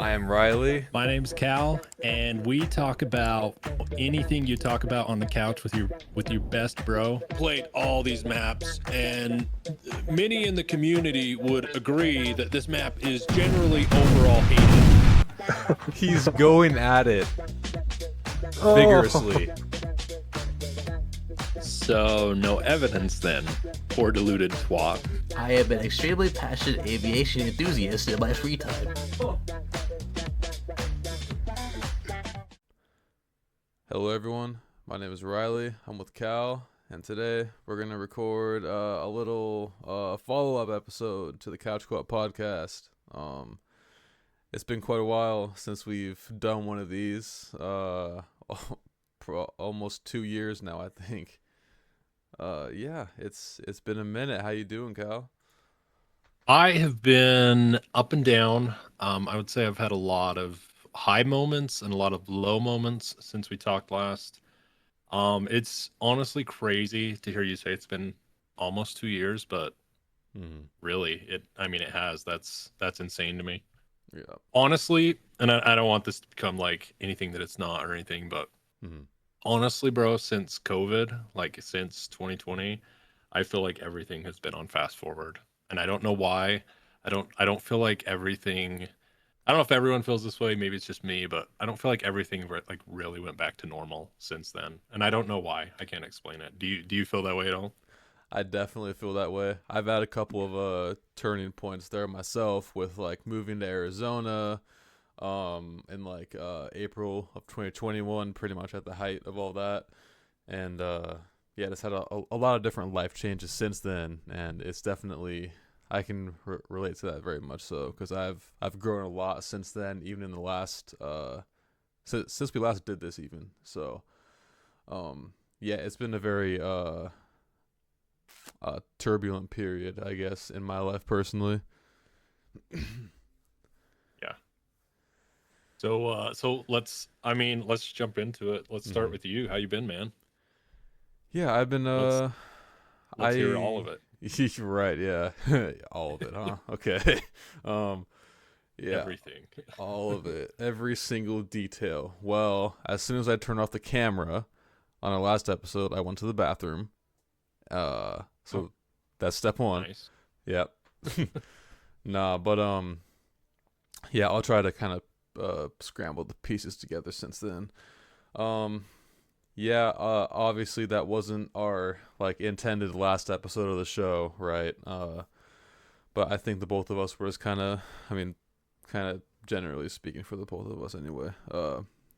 I am Riley. My name's Cal, and we talk about anything you talk about on the couch with your best bro. Played all these maps, and many in the community would agree that this map is generally overall hated. He's going at it Oh. vigorously. So no evidence then, poor deluded twat. I am an extremely passionate aviation enthusiast in my free time. Hello, everyone. My name is Riley. I'm with Cal, and today we're going to record a little follow-up episode to the Couch Co-op podcast. It's been quite a while since we've done one of these. For almost 2 years now, I think. Yeah, it's been a minute. How you doing, Cal? I have been up and down. I would say I've had a lot of high moments and a lot of low moments since we talked last. It's honestly crazy to hear you say it's been almost 2 years, but really, it has. That's insane to me. Yeah. Honestly, and I don't want this to become like anything that it's not or anything, but honestly, bro, since COVID, like since 2020, I feel like everything has been on fast forward. And I don't know why. I don't feel like everything. I don't know if everyone feels this way. Maybe it's just me, but I don't feel like everything like really went back to normal since then. And I don't know why. I can't explain it. Do you feel that way at all? I definitely feel that way. I've had a couple of turning points there myself with like moving to Arizona in like April of 2021, pretty much at the height of all that. And yeah, just had a lot of different life changes since then, and it's definitely I can relate to that very much so, because I've grown a lot since then, even in the last since we last did this even. So yeah, it's been a very turbulent period, I guess, in my life personally. Yeah. So let's jump into it. Let's start with you. How you been, man? Yeah, I've been Let's hear all of it. You're right, yeah. All of it, huh? Okay. Yeah. Everything. All of it. Every single detail. Well, as soon as I turned off the camera on our last episode, I went to the bathroom. So that's step one. Nice. Yep. Nah, but yeah, I'll try to kind of scramble the pieces together since then. Yeah, obviously that wasn't our like intended last episode of the show, right? But I think the both of us were just kind of generally speaking for the both of us anyway.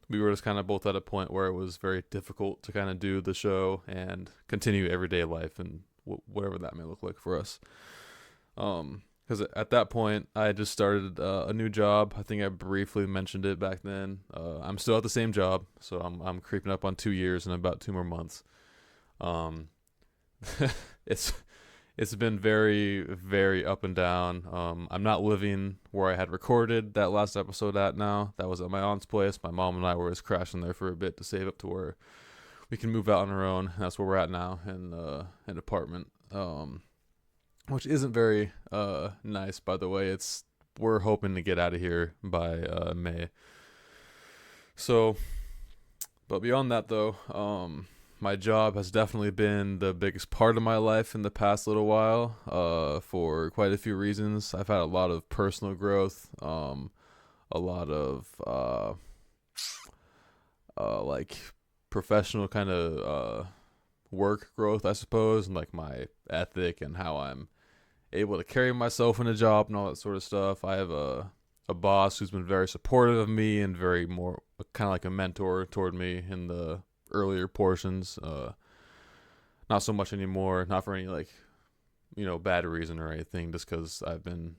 We were just kind of both at a point where it was very difficult to kind of do the show and continue everyday life and whatever that may look like for us. Because at that point, I had just started a new job. I think I briefly mentioned it back then. I'm still at the same job, so I'm creeping up on 2 years and about 2 more months. It's been very, very up and down. I'm not living where I had recorded that last episode at now. That was at my aunt's place. My mom and I were just crashing there for a bit to save up to where we can move out on our own. That's where we're at now in an apartment. Which isn't very nice, by the way. We're hoping to get out of here by May. So, but beyond that though, my job has definitely been the biggest part of my life in the past little while, for quite a few reasons. I've had a lot of personal growth, a lot of like professional kind of work growth, I suppose, and like my ethic and how I'm able to carry myself in a job and all that sort of stuff. I have a boss who's been very supportive of me and very more kind of like a mentor toward me in the earlier portions. Not so much anymore, not for any like bad reason or anything, just because I've been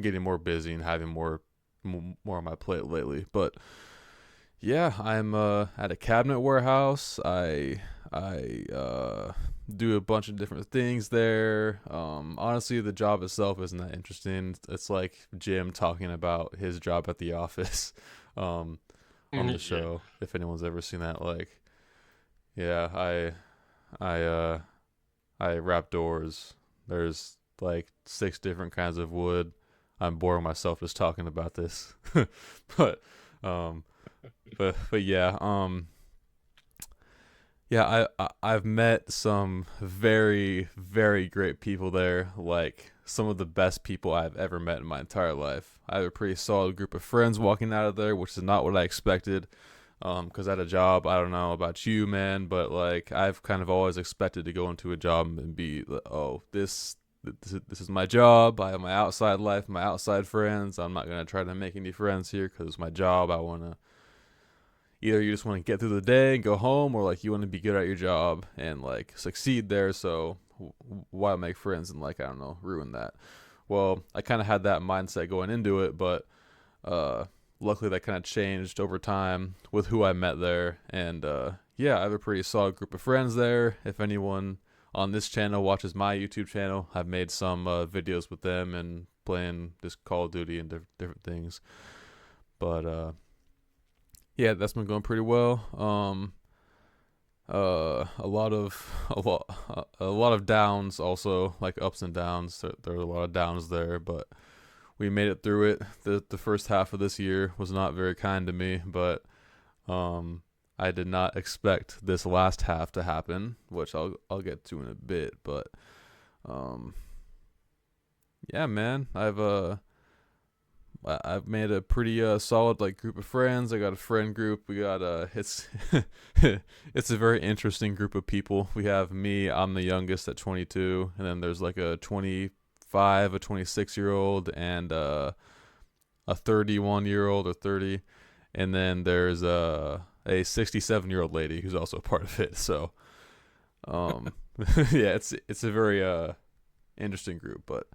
getting more busy and having more on my plate lately. But yeah, I'm at a cabinet warehouse. I do a bunch of different things there. Honestly, the job itself isn't that interesting. It's like Jim talking about his job at the office on the show. If anyone's ever seen that, like, yeah, I wrap doors. There's like 6 different kinds of wood. I'm boring myself just talking about this. but um but yeah, yeah, I've met some very, very great people there, like some of the best people I've ever met in my entire life. I have a pretty solid group of friends walking out of there, which is not what I expected. Because I had a job, I don't know about you, man, but like I've kind of always expected to go into a job and be, oh, this is my job. I have my outside life, my outside friends. I'm not gonna try to make any friends here because it's my job. I wanna either you just want to get through the day and go home, or like you want to be good at your job and like succeed there. So why make friends and like I don't know ruin that? Well, I kind of had that mindset going into it, but luckily that kind of changed over time with who I met there. And yeah, I have a pretty solid group of friends there. If anyone on this channel watches my YouTube channel, I've made some videos with them and playing this Call of Duty and different things. But yeah, that's been going pretty well. A lot of downs also, like ups and downs. There are a lot of downs there, but we made it through it. The first half of this year was not very kind to me, but I did not expect this last half to happen, which I'll get to in a bit. But yeah, man, I've made a pretty solid like group of friends. I got a friend group. We got it's it's a very interesting group of people. We have me. I'm the youngest at 22, and then there's like a 25, a 26-year-old, and a 31-year-old or 30, and then there's a 67-year-old lady who's also a part of it. So yeah, it's a very interesting group, but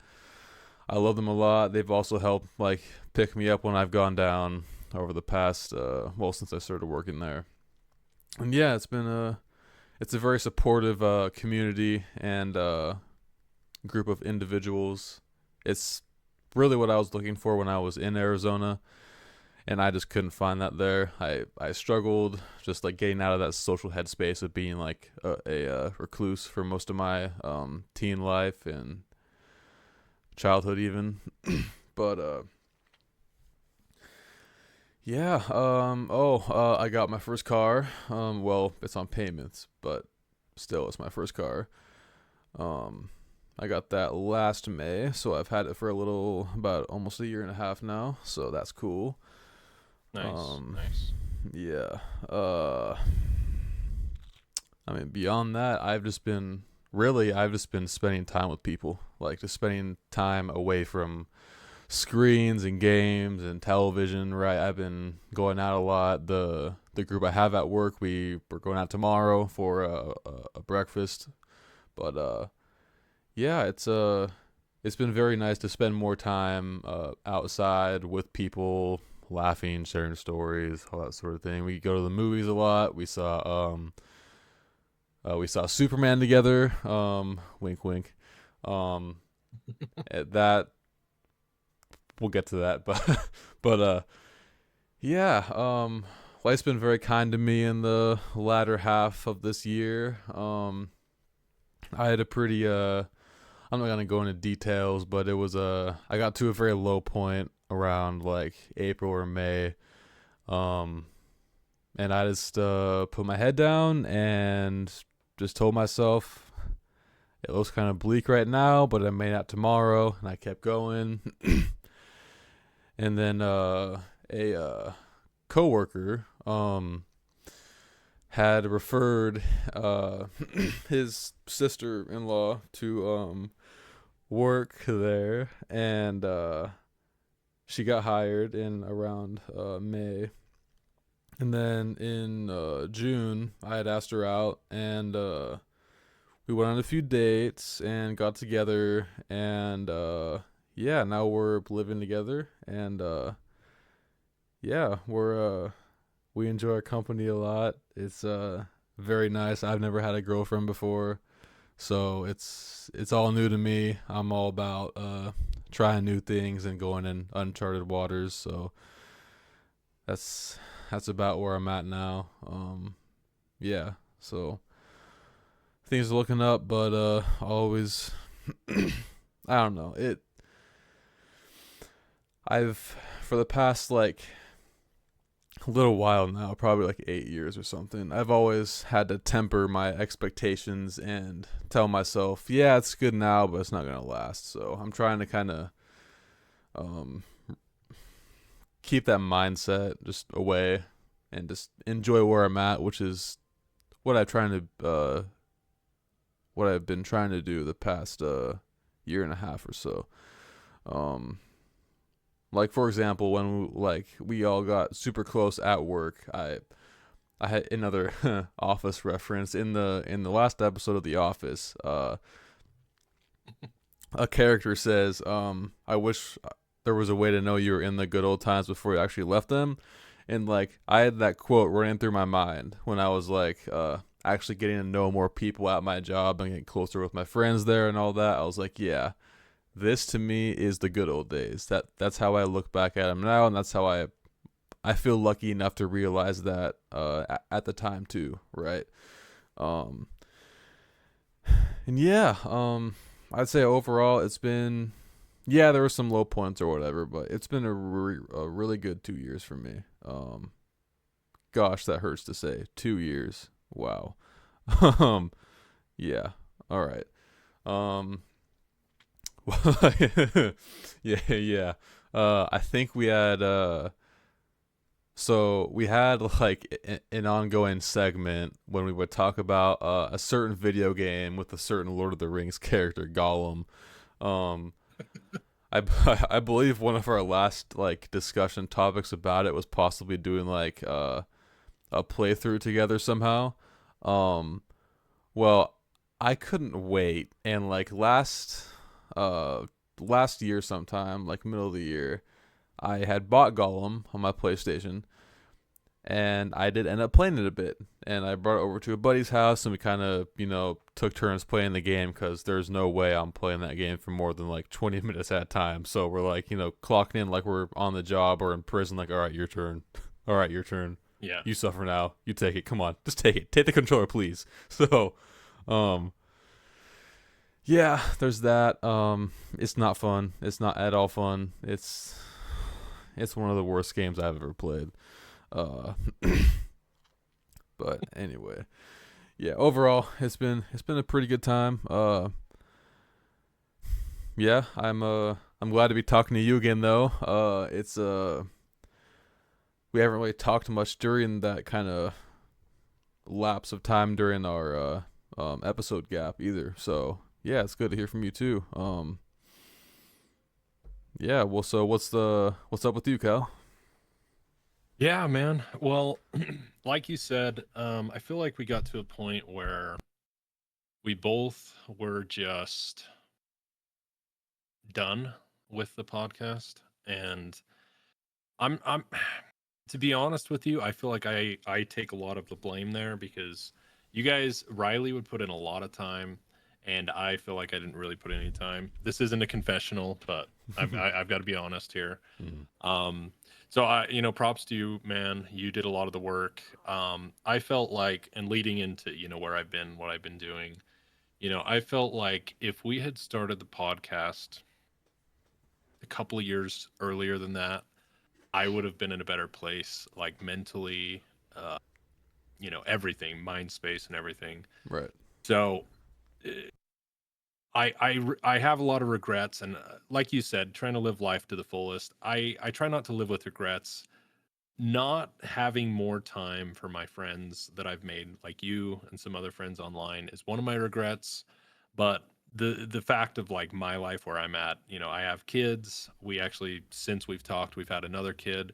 I love them a lot. They've also helped like pick me up when I've gone down over the past since I started working there. And yeah, it's a very supportive community and group of individuals. It's really what I was looking for when I was in Arizona, and I just couldn't find that there. I struggled just like getting out of that social headspace of being like a recluse for most of my teen life and childhood even. But yeah, I got my first car. Well, it's on payments, but still it's my first car. I got that last May, so I've had it for about almost a year and a half now, so that's cool. Nice. Yeah. I mean, beyond that, I've just been spending time with people, like just spending time away from screens and games and television, right? I've been going out a lot. The group I have at work, we're going out tomorrow for a breakfast. But yeah, it's been very nice to spend more time outside with people, laughing, sharing stories, all that sort of thing. We go to the movies a lot. We saw Superman together. Wink, wink. That we'll get to that, but yeah. Life's been very kind to me in the latter half of this year. I had a pretty I'm not gonna go into details, but it was I got to a very low point around like April or May. And I just put my head down and just told myself it looks kind of bleak right now, but it may not tomorrow, and I kept going. And then a coworker had referred his sister-in-law to work there, and she got hired in around May. And then in June, I had asked her out, and we went on a few dates and got together, and yeah, now we're living together, and yeah, we enjoy our company a lot. It's very nice. I've never had a girlfriend before, so it's all new to me. I'm all about trying new things and going in uncharted waters. So that's about where I'm at now. Yeah, so things are looking up, but always I don't know. I've for the past like a little while now, probably like 8 years or something, I've always had to temper my expectations and tell myself, yeah, it's good now, but it's not gonna last. So I'm trying to kind of um, keep that mindset just away and just enjoy where I'm at, which is what what I've been trying to do the past year and a half or so. Um, like for example, when we all got super close at work, I had another Office reference in the last episode of The Office. A character says, "I wish there was a way to know you were in the good old times before you actually left them." And like I had that quote running through my mind when I was like actually getting to know more people at my job and getting closer with my friends there and all that. I was like, yeah, this to me is the good old days. That's how I look back at them now, and that's how I feel lucky enough to realize that at the time too, right? Um, and yeah, I'd say overall it's been, yeah, there were some low points or whatever, but it's been a really good 2 years for me. Gosh, that hurts to say. 2 years. Wow. um, yeah. All right. Um, yeah, yeah. I think we had so we had like an ongoing segment when we would talk about a certain video game with a certain Lord of the Rings character, Gollum. Um, I I believe one of our last like discussion topics about it was possibly doing like a playthrough together somehow. Um, well, I couldn't wait, and like uh last year sometime, like middle of the year, I had bought Gollum on my PlayStation, and I did end up playing it a bit. And I brought it over to a buddy's house, and we kind of, took turns playing the game because there's no way I'm playing that game for more than like 20 minutes at a time. So we're like, clocking in like we're on the job or in prison, like, all right, your turn. All right, your turn. Yeah. You suffer now. You take it. Come on, just take it. Take the controller, please. So, um, yeah, there's that. It's not fun. It's not at all fun. It's one of the worst games I've ever played. Uh, but anyway, yeah. Overall, it's been a pretty good time. Yeah, I'm glad to be talking to you again, though. It's we haven't really talked much during that kind of lapse of time during our episode gap either. So yeah, it's good to hear from you too. Yeah. Well, so what's up with you, Cal? Yeah, man. Well, like you said, I feel like we got to a point where we both were just done with the podcast, and I'm to be honest with you, I feel like I take a lot of the blame there because you guys, Riley would put in a lot of time, and I feel like I didn't really put in any time. This isn't a confessional, but I've got to be honest here. Mhm. So props to you, man. You did a lot of the work. I felt like, and leading into, where I've been, what I've been doing, I felt like if we had started the podcast a couple of years earlier than that, I would have been in a better place, like mentally, uh, everything, mind space and everything. Right. So uh, I have a lot of regrets, and like you said, trying to live life to the fullest. I try not to live with regrets. Not having more time for my friends that I've made, like you and some other friends online, is one of my regrets. But the fact of like my life where I'm at, I have kids. We actually, since we've talked, we've had another kid.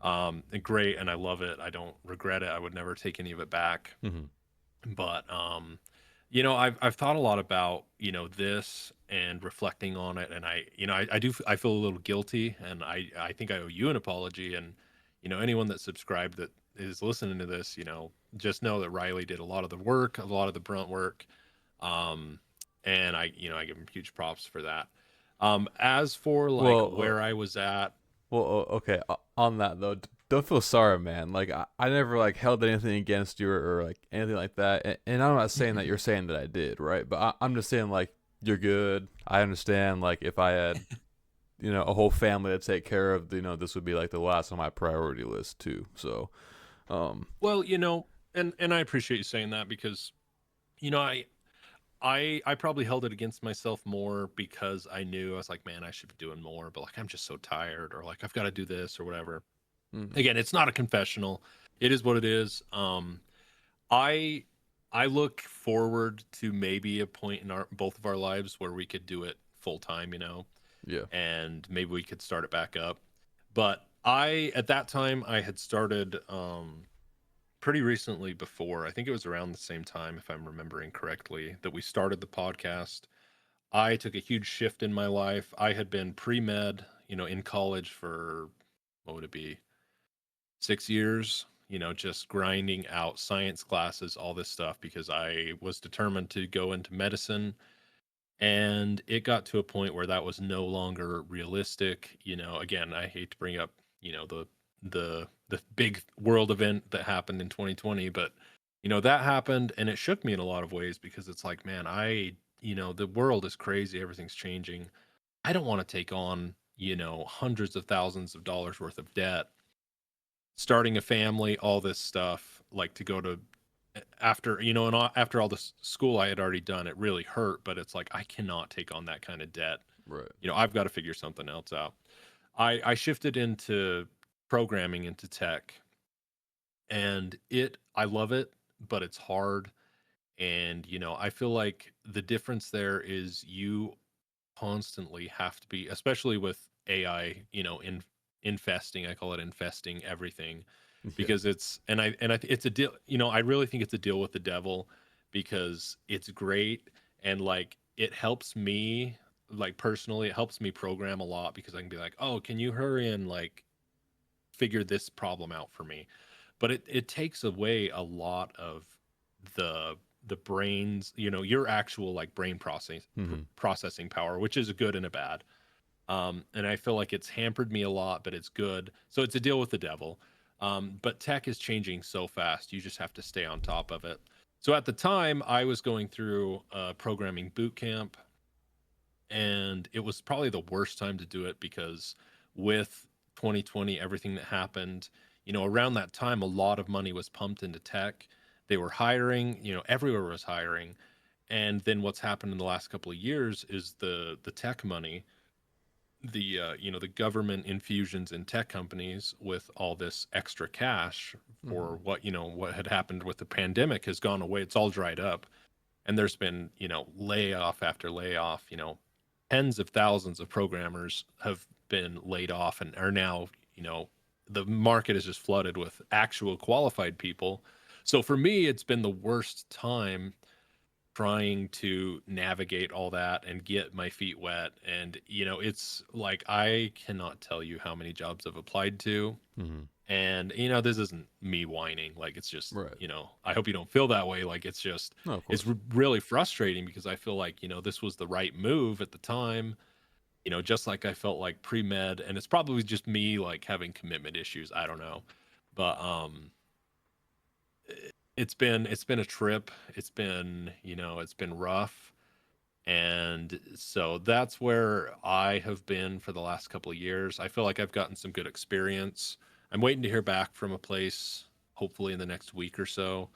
And great, and I love it. I don't regret it. I would never take any of it back. Mhm. But I've thought a lot about this and reflecting on it, and I feel a little guilty, and I think I owe you an apology, and anyone that subscribed that is listening to this, just know that Riley did a lot of the work, a lot of the brunt work, um, and I give him huge props for that. As for like Well, where I was at, okay. On that though, don't feel sorry, man. Like I never like held anything against you or like anything like that. And I'm not saying that you're saying that I did, right? But I'm just saying like you're good. I understand. Like if I had a whole family to take care of, this would be like the last on my priority list too. So, well, and I appreciate you saying that because, I probably held it against myself more because I knew I was like, man, I should be doing more, but like I'm just so tired, or like I've got to do this or whatever. Again, it's not a confessional. It is what it is. I look forward to maybe a point in both of our lives where we could do it full time, yeah, and maybe we could start it back up. But at that time, I had started pretty recently before. I think it was around the same time, if I'm remembering correctly, that we started the podcast. I took a huge shift in my life. I had been pre-med, in college for, what would it be, 6 years, just grinding out science classes, all this stuff, because I was determined to go into medicine. And it got to a point where that was no longer realistic. Again, I hate to bring up, the big world event that happened in 2020, but that happened and it shook me in a lot of ways because it's like, man, the world is crazy, everything's changing. I don't want to take on, hundreds of thousands of dollars worth of debt, starting a family, all this stuff, like to go to after, and after all the school I had already done, it really hurt, but it's like, I cannot take on that kind of debt. right. I've got to figure something else out. I shifted into programming, into tech, and I love it, but it's hard. And, I feel like the difference there is you constantly have to be, especially with AI, infesting, I call it infesting everything, because it's it's a deal. I really think it's a deal with the devil, because it's great, and like it helps me, like personally, it helps me program a lot, because I can be like, oh, can you hurry and like figure this problem out for me? But it takes away a lot of the brains, your actual like brain processing power, which is a good and a bad. And I feel like it's hampered me a lot, but it's good. So it's a deal with the devil. But tech is changing so fast. You just have to stay on top of it. So at the time, I was going through a programming boot camp, and it was probably the worst time to do it because with 2020, everything that happened, around that time, a lot of money was pumped into tech. They were hiring, everywhere was hiring. And then what's happened in the last couple of years is the tech money, the government infusions in tech companies with all this extra cash for what had happened with the pandemic has gone away. It's all dried up, and there's been layoff after layoff. Tens of thousands of programmers have been laid off and are now, the market is just flooded with actual qualified people. So for me, it's been the worst time trying to navigate all that and get my feet wet. And, it's like, I cannot tell you how many jobs I've applied to. And, this isn't me whining. Like, it's just, Right. I hope you don't feel that way. Like, it's just, No, it's really frustrating because I feel like, this was the right move at the time, just like I felt like pre-med, and it's probably just me like having commitment issues. I don't know. But, it's been a trip. It's been, it's been rough. And so that's where I have been for the last couple of years. I feel like I've gotten some good experience. I'm waiting to hear back from a place, hopefully in the next week or so.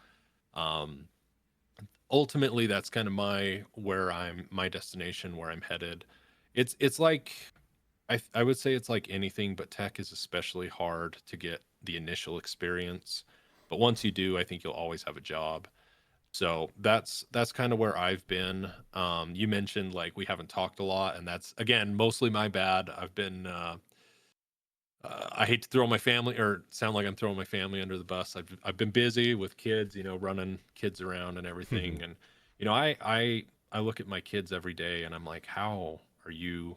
Ultimately, that's kind of my destination, where I'm headed. It's like, I would say it's like anything, but tech is especially hard to get the initial experience. But once you do, I think you'll always have a job. So that's kind of where I've been. You mentioned like we haven't talked a lot, and that's again mostly my bad. I've been I hate to throw my family, or sound like I'm throwing my family under the bus. I've been busy with kids, running kids around and everything. And I look at my kids every day, and I'm like, how are you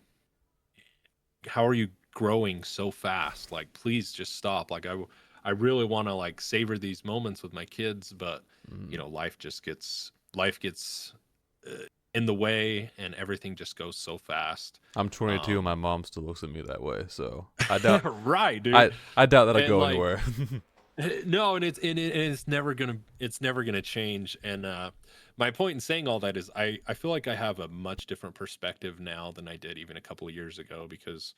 growing so fast? Like, please just stop. Like, I really want to like savor these moments with my kids, but life gets in the way, and everything just goes so fast. I'm 22 and my mom still looks at me that way, so I doubt right, dude. I doubt that I And, go like, anywhere. No, and it's never gonna change. And my point in saying all that is I feel like I have a much different perspective now than I did even a couple of years ago, because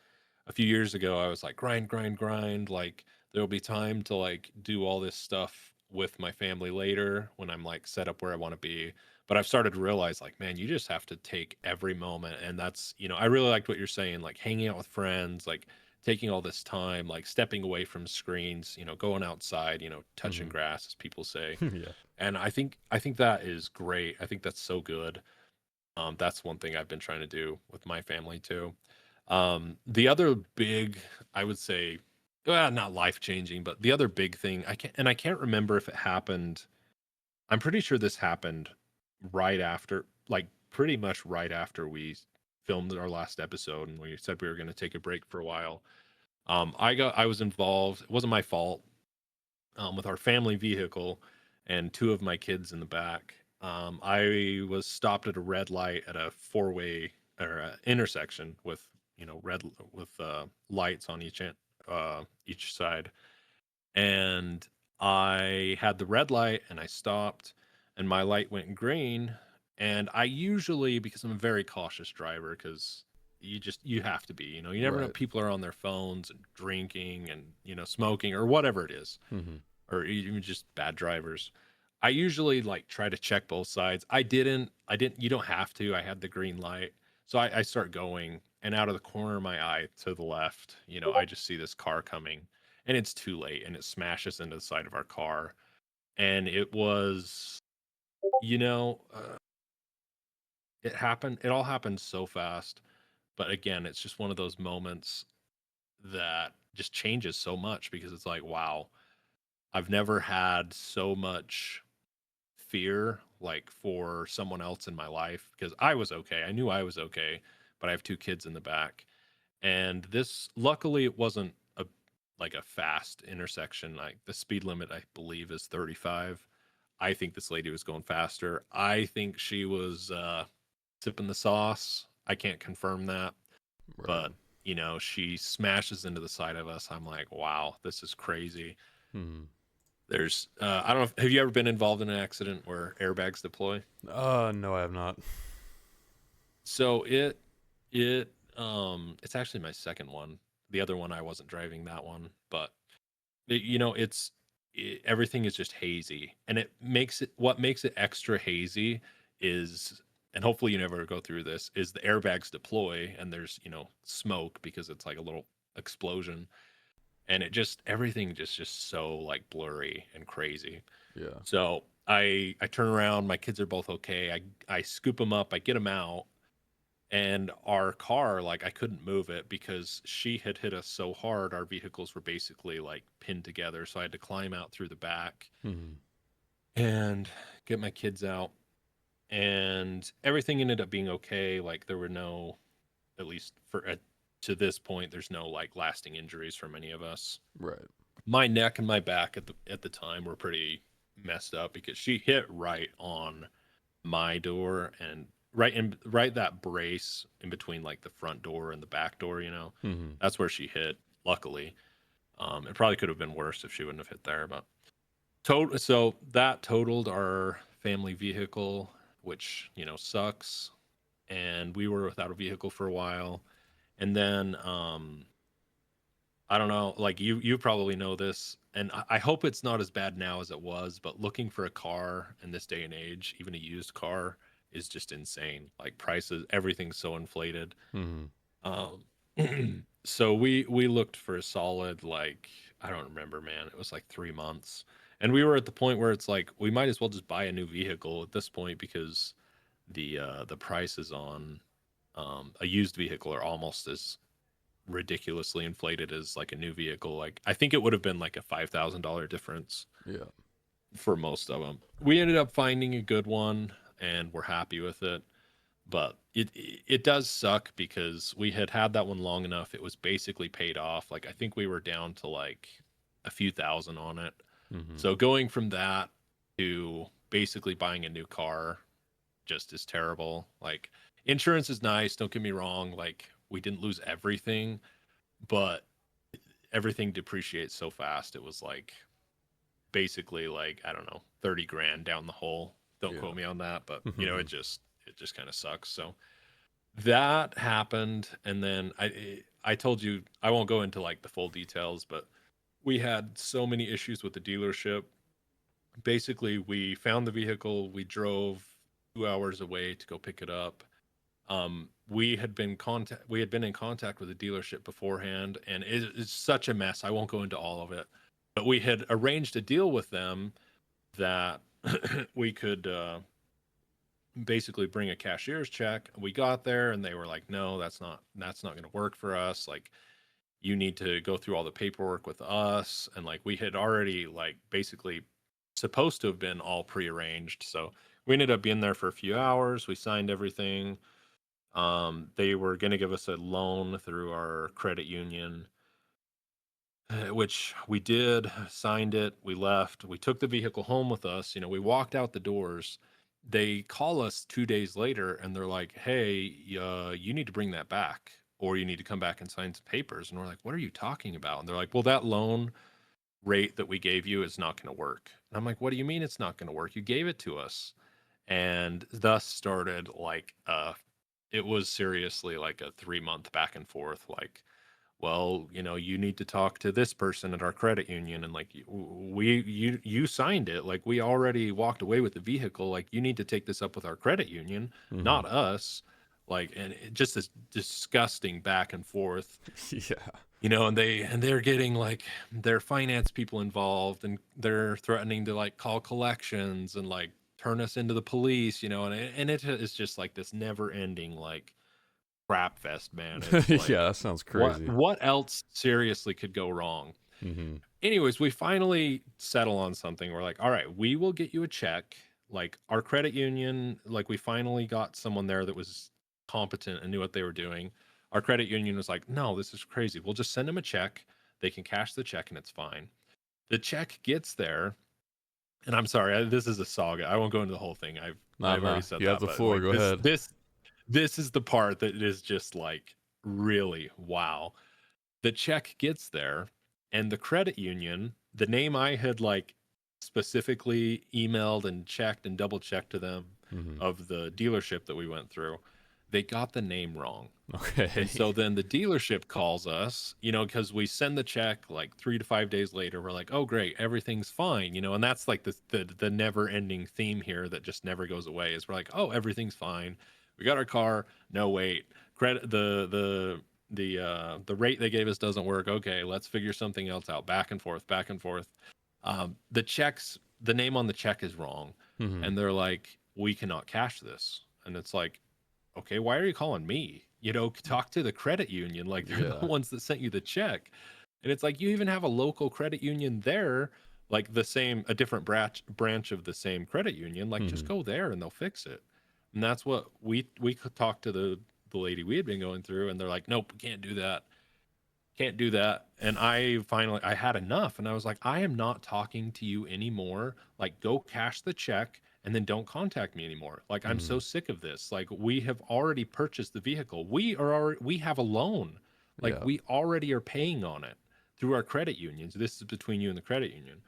a few years ago I was like grind, grind, grind. Like there'll be time to like do all this stuff with my family later when I'm like set up where I want to be. But I've started to realize like, man, you just have to take every moment. And that's, I really liked what you're saying, like hanging out with friends, like taking all this time, like stepping away from screens, going outside, touching grass, as people say. Yeah. And I think that is great. I think that's so good. That's one thing I've been trying to do with my family too. The other big, I would say, well, not life changing, but the other big thing, I can't remember if it happened. I'm pretty sure this happened right after, like pretty much right after we filmed our last episode, and we said we were going to take a break for a while. I was involved. It wasn't my fault. With our family vehicle and two of my kids in the back. I was stopped at a red light at a four-way or intersection with red with lights on each side, and I had the red light and I stopped, and my light went green. And I usually, because I'm a very cautious driver, because you have to be, you never know, Right. people are on their phones and drinking and smoking or whatever it is, Mm-hmm. or even just bad drivers. I usually like try to check both sides. I didn't, you don't have to. I had the green light. So I start going, and out of the corner of my eye to the left, I just see this car coming, and it's too late, and it smashes into the side of our car. And it was, you know, uh, it all happened so fast. But again, it's just one of those moments that just changes so much, because it's like, wow, I've never had so much fear like for someone else in my life, because I was okay. I knew I was okay, but I have two kids in the back. And this, luckily, it wasn't a fast intersection. Like the speed limit, I believe, is 35. I think this lady was going faster. I think she was sipping the sauce. I can't confirm that, Right. but she smashes into the side of us. I'm like, wow, this is crazy. Mm-hmm. There's I don't know have you ever been involved in an accident where airbags deploy? No, I have not. So it's actually my second one. The other one I wasn't driving that one, but everything is just hazy, and what makes it extra hazy is, and hopefully you never go through this, is the airbags deploy and there's smoke because it's like a little explosion, and everything just so like blurry and crazy. Yeah. So I turn around, my kids are both okay. I scoop them up, I get them out, and our car, like I couldn't move it because she had hit us so hard. Our vehicles were basically like pinned together, so I had to climb out through the back Mm-hmm. and get my kids out, and everything ended up being okay. Like there were no, at least to this point, there's no like lasting injuries from any of us. Right. My neck and my back at the time were pretty messed up because she hit right on my door, and right that brace in between like the front door and the back door, Mm-hmm. that's where she hit, luckily. It probably could have been worse if she wouldn't have hit there, but so that totaled our family vehicle, which sucks. And we were without a vehicle for a while, and then I don't know, like you probably know this, and I hope it's not as bad now as it was, but looking for a car in this day and age, even a used car, is just insane. Like prices, everything's so inflated. Mm-hmm. So we looked for a solid, like, I don't remember, man. It was like 3 months. And we were at the point where it's like we might as well just buy a new vehicle at this point, because the prices on a used vehicle are almost as ridiculously inflated as like a new vehicle. Like I think it would have been like a $5,000 difference Yeah. for most of them. We ended up finding a good one and we're happy with it. But it does suck because we had that one long enough. It was basically paid off. Like I think we were down to like a few thousand on it. Mm-hmm. So going from that to basically buying a new car just is terrible. Like insurance is nice, don't get me wrong. Like we didn't lose everything, but everything depreciates so fast. It was like basically like, I don't know, 30 grand down the hole Don't quote me on that, but you know, it just kind of sucks. So that happened, and then I told you I won't go into like the full details, but we had so many issues with the dealership. Basically, we found the vehicle, we drove 2 hours away to go pick it up. We had been in contact with the dealership beforehand, and it's such a mess. I won't go into all of it, but we had arranged a deal with them that we could basically bring a cashier's check. We got there and they were like, no, that's not going to work for us. Like, you need to go through all the paperwork with us. And like, we had already like basically supposed to have been all prearranged. So we ended up being there for a few hours. We signed everything. They were going to give us a loan through our credit union, which we did, signed it. We left. We took the vehicle home with us. You know, we walked out the doors. They call us 2 days later and they're like, hey, you need to bring that back, or you need to come back and sign some papers. And we're like, what are you talking about? And they're like, well, that loan rate that we gave you is not going to work. And I'm like, what do you mean it's not going to work? You gave it to us. And thus started like, it was seriously like a 3-month back and forth. Like, well, you know, you need to talk to this person at our credit union, and like you signed it, like we already walked away with the vehicle, like you need to take this up with our credit union, not us. Like, and just this disgusting back and forth. Yeah. You know, and they're getting like their finance people involved, and they're threatening to like call collections and like turn us into the police, you know, and it is just like this never ending like crap fest, man. It's like, yeah, that sounds crazy. What else seriously could go wrong? Anyways, we finally settle on something. We're like, all right, we will get you a check. Like our credit union, like we finally got someone there that was competent and knew what they were doing. Our credit union was like, no, this is crazy. We'll just send them a check. They can cash the check and it's fine. The check gets there. And I'm sorry, this is a saga. I won't go into the whole thing. I've already said you that. have the floor. Like, go ahead. This is the part that is just like really wow. The check gets there, and the credit union, the name I had like specifically emailed and checked and double checked to them of the dealership that we went through, they got the name wrong. Okay. And so then the dealership calls us, you know, because we send the check like 3 to 5 days later. We're like, oh, great, everything's fine, you know, and that's like the never ending theme here that just never goes away is we're like, oh, everything's fine. We got our car. No, wait, credit the rate they gave us doesn't work. Okay, let's figure something else out. Back and forth, back and forth. The name on the check is wrong. And they're like, we cannot cash this. And it's like, okay, why are you calling me? You know, talk to the credit union. Like they're the ones that sent you the check. And it's like, you even have a local credit union there, like a different branch of the same credit union. Like just go there and they'll fix it. And that's what we could talk to the lady we had been going through, and they're like, nope, can't do that. Can't do that. And I had enough. And I was like, I am not talking to you anymore. Like, go cash the check and then don't contact me anymore. Like, I'm so sick of this. Like, we have already purchased the vehicle. We have a loan. Like, we already are paying on it through our credit unions. This is between you and the credit union.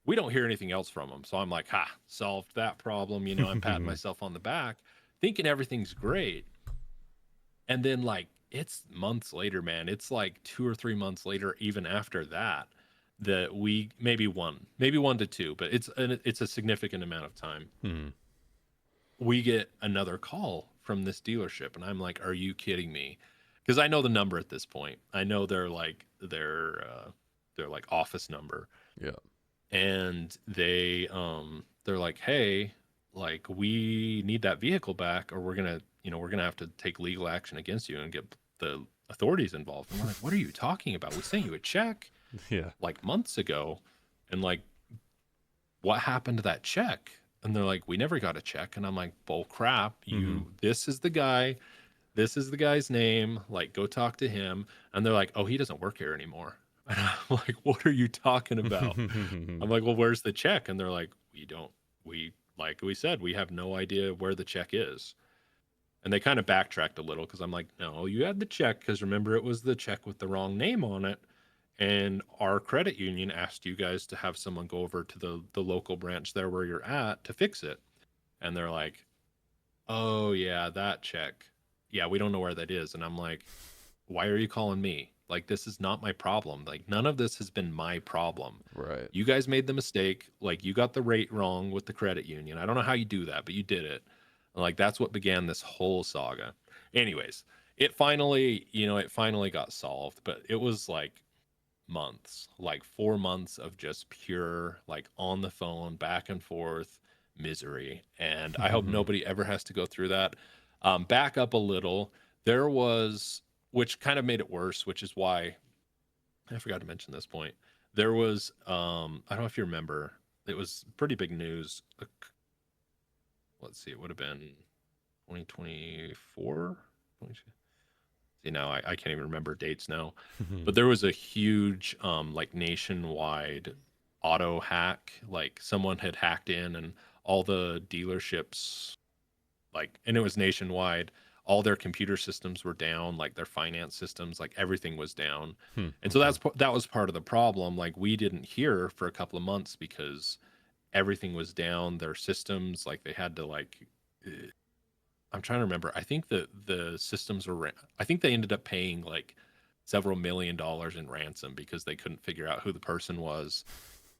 We don't hear anything else from them. So I'm like, solved that problem. You know, I'm patting myself on the back, thinking everything's great. And then like, it's months later, man. It's like 2 or 3 months later, even after that we maybe 1 to 2, but it's a significant amount of time. We get another call from this dealership, and I'm like, are you kidding me? Because I know the number at this point. I know their office number. Yeah. And they're like, hey, like we need that vehicle back, or we're gonna have to take legal action against you and get the authorities involved. And we're like, what are you talking about? We sent you a check like months ago, and like, what happened to that check? And they're like, we never got a check. And I'm like, bull crap. This is the guy's name, like go talk to him. And they're like, oh, he doesn't work here anymore. And I'm like, what are you talking about? I'm like, well, where's the check? And they're like, like we said, we have no idea where the check is. And they kind of backtracked a little, because I'm like, no, you had the check, because remember, it was the check with the wrong name on it. And our credit union asked you guys to have someone go over to the local branch there where you're at to fix it. and they're like, oh yeah, that check. Yeah, we don't know where that is. And I'm like, why are you calling me? Like, this is not my problem. Like, none of this has been my problem. Right. You guys made the mistake. Like, you got the rate wrong with the credit union. I don't know how you do that, but you did it. And, like, that's what began this whole saga. Anyways, it finally got solved, but it was like months, like 4 months of just pure, like, on the phone, back and forth misery. And I hope nobody ever has to go through that. Back up a little, there was, which kind of made it worse, which is why I forgot to mention this point. There was, I don't know if you remember, it was pretty big news. Let's see, it would have been 2024. See, now I can't even remember dates now. But there was a huge, like, nationwide auto hack. Like, someone had hacked in, and all the dealerships, like, and it was nationwide, all their computer systems were down, like their finance systems, like everything was down. And so that was part of the problem. Like, we didn't hear for a couple of months because everything was down. Their systems, like, they had to, like, I'm trying to remember. I think the systems were, I think they ended up paying like several $1 million in ransom because they couldn't figure out who the person was.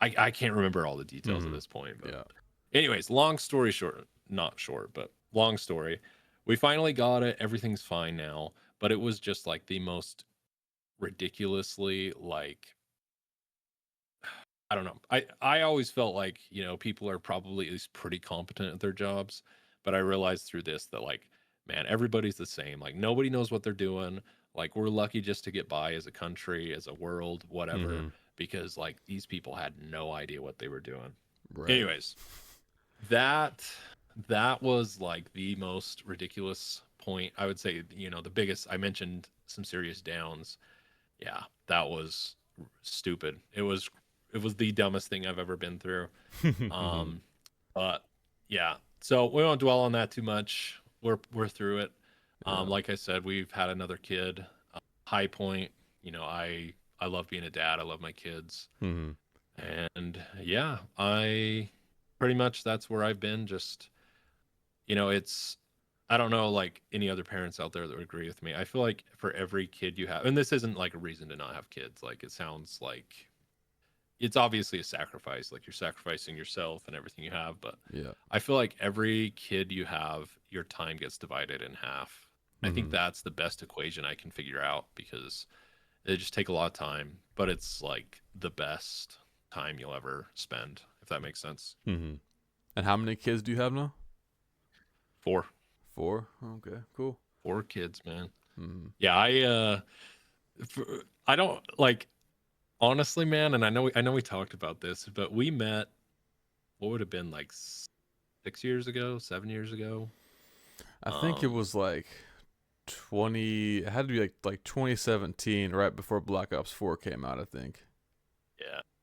I can't remember all the details at this point. But Yeah. anyways, long story short, not short, but long story. We finally got it. Everything's fine now. But it was just like the most ridiculously, like, I don't know. I always felt like, you know, people are probably at least pretty competent at their jobs. But I realized through this that, like, man, everybody's the same. Like, nobody knows what they're doing. Like, we're lucky just to get by as a country, as a world, whatever, because, like, these people had no idea what they were doing. Right. Anyways, that was like the most ridiculous point. I would say, you know, the biggest, I mentioned some serious downs. Yeah, that was stupid. It was the dumbest thing I've ever been through. But yeah. So we won't dwell on that too much. We're through it. Like I said, we've had another kid. High point. You know, I love being a dad. I love my kids. And yeah, I pretty much, that's where I've been. Just, you know, it's, I don't know, like, any other parents out there that would agree with me. I feel like for every kid you have, and this isn't like a reason to not have kids. Like, it sounds like it's obviously a sacrifice, like you're sacrificing yourself and everything you have, but Yeah. I feel like every kid you have, your time gets divided in half. I think that's the best equation I can figure out, because they just take a lot of time, but it's like the best time you'll ever spend, if that makes sense. And how many kids do you have now? 4. 4. Okay, cool. 4 kids, man. Yeah, I don't, like, honestly, man, and I know we talked about this, but we met, what would have been like 6 years ago, 7 years ago. I think it was like 20. It had to be like 2017, right before Black Ops 4 came out, I think.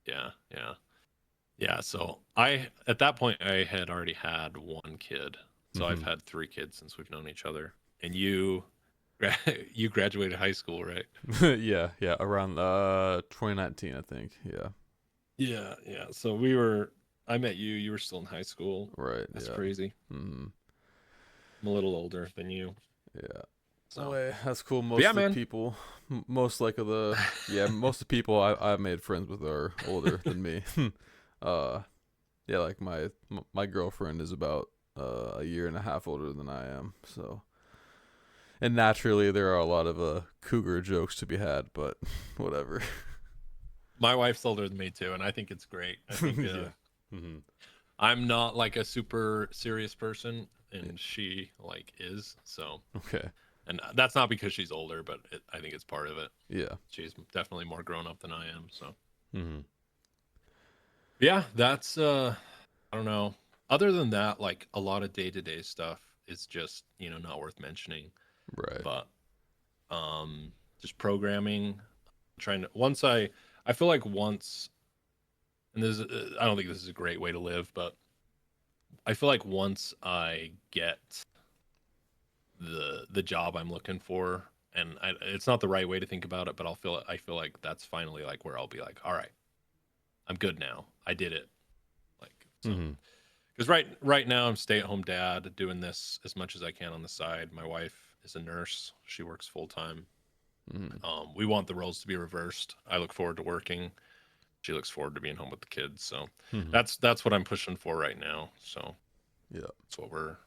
Yeah. So at that point, I had already had 1 kid. So I've had 3 kids since we've known each other. And you graduated high school, right? yeah, around 2019, I think. Yeah. So I met you were still in high school. Right. That's crazy. I'm a little older than you. Yeah. So that's cool. Most of the people, most of the people I've made friends with are older than me. Like my girlfriend is about a year and a half older than I am. So, and naturally there are a lot of cougar jokes to be had, but whatever. My wife's older than me too, and I think it's great. I think I'm not like a super serious person, and she like is. So okay. And that's not because she's older, but I think it's part of it. Yeah. She's definitely more grown up than I am. So, yeah, that's, I don't know. Other than that, like, a lot of day-to-day stuff is just, you know, not worth mentioning. Right. But, just programming, I feel like once, and I don't think this is a great way to live, but I feel like once I get the job I'm looking for, and it's not the right way to think about it, but I feel like that's finally like where I'll be like, all right, I'm good now. I did it. Like, so, Because right now I'm stay-at-home dad doing this as much as I can on the side. My wife is a nurse; she works full time. We want the roles to be reversed. I look forward to working. She looks forward to being home with the kids. So that's what I'm pushing for right now. So yeah, that's what we're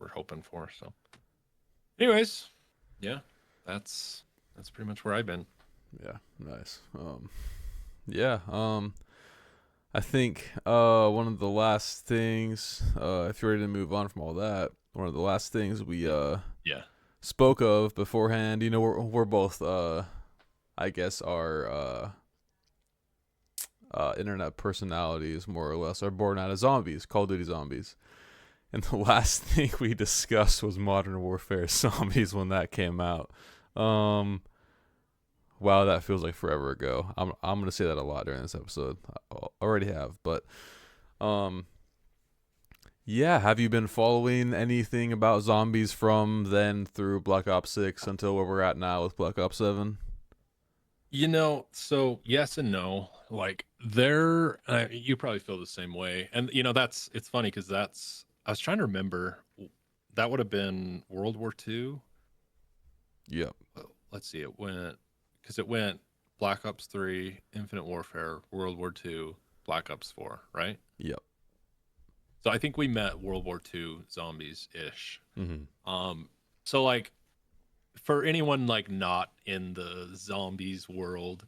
hoping for. So, anyways, yeah, that's pretty much where I've been. Yeah, nice. Yeah. I think one of the last things, if you're ready to move on from all that, one of the last things we spoke of beforehand, you know, we're both I guess our internet personalities more or less are born out of zombies, Call of Duty zombies. And the last thing we discussed was Modern Warfare zombies when that came out. Wow, that feels like forever ago. I'm gonna say that a lot during this episode. I already have, but yeah. Have you been following anything about zombies from then through Black Ops 6 until where we're at now with Black Ops 7? You know, so yes and no. Like you probably feel the same way, and you know it's funny because I was trying to remember. That would have been World War II. Yep. Let's see. It went Black Ops 3, Infinite Warfare, World War II, Black Ops 4, right? Yep. So I think we met World War II zombies ish. Mm-hmm. So like for anyone like not in the zombies world,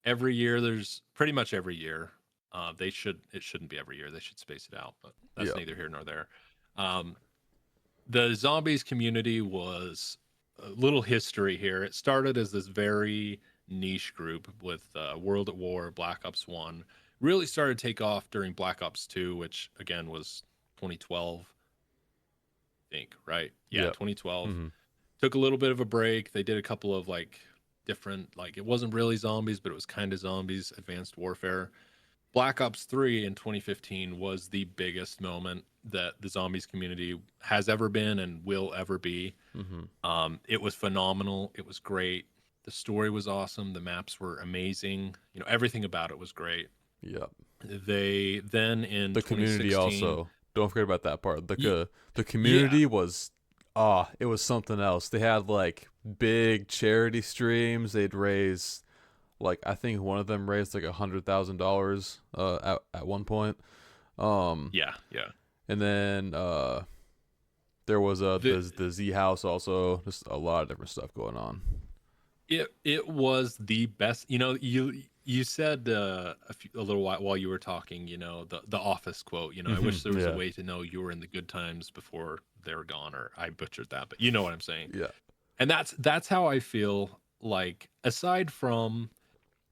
every year there's pretty much every year. It shouldn't be every year. They should space it out, but that's neither here nor there. The zombies community was a little history here. It started as this very niche group with World at War, Black Ops 1. Really started to take off during Black Ops 2, which again was 2012, I think, right? Yeah, 2012. Mm-hmm. Took a little bit of a break. They did a couple of like different, like it wasn't really zombies, but it was kind of zombies, Advanced Warfare. Black Ops 3 in 2015 was the biggest moment that the zombies community has ever been and will ever be. It was phenomenal. It was great. The story was awesome. The maps were amazing. You know, everything about it was great. Yep. They then in the community 2016, also. Don't forget about that part. The community was it was something else. They had like big charity streams. They'd raise like I think one of them raised like $100,000 at one point. Yeah. And then there was the Z House also. Just a lot of different stuff going on. It was the best. You know, you said a little while you were talking. You know, the Office quote. You know, I wish there was a way to know you were in the good times before they were gone. Or I butchered that, but you know what I'm saying. Yeah. And that's how I feel. Like aside from,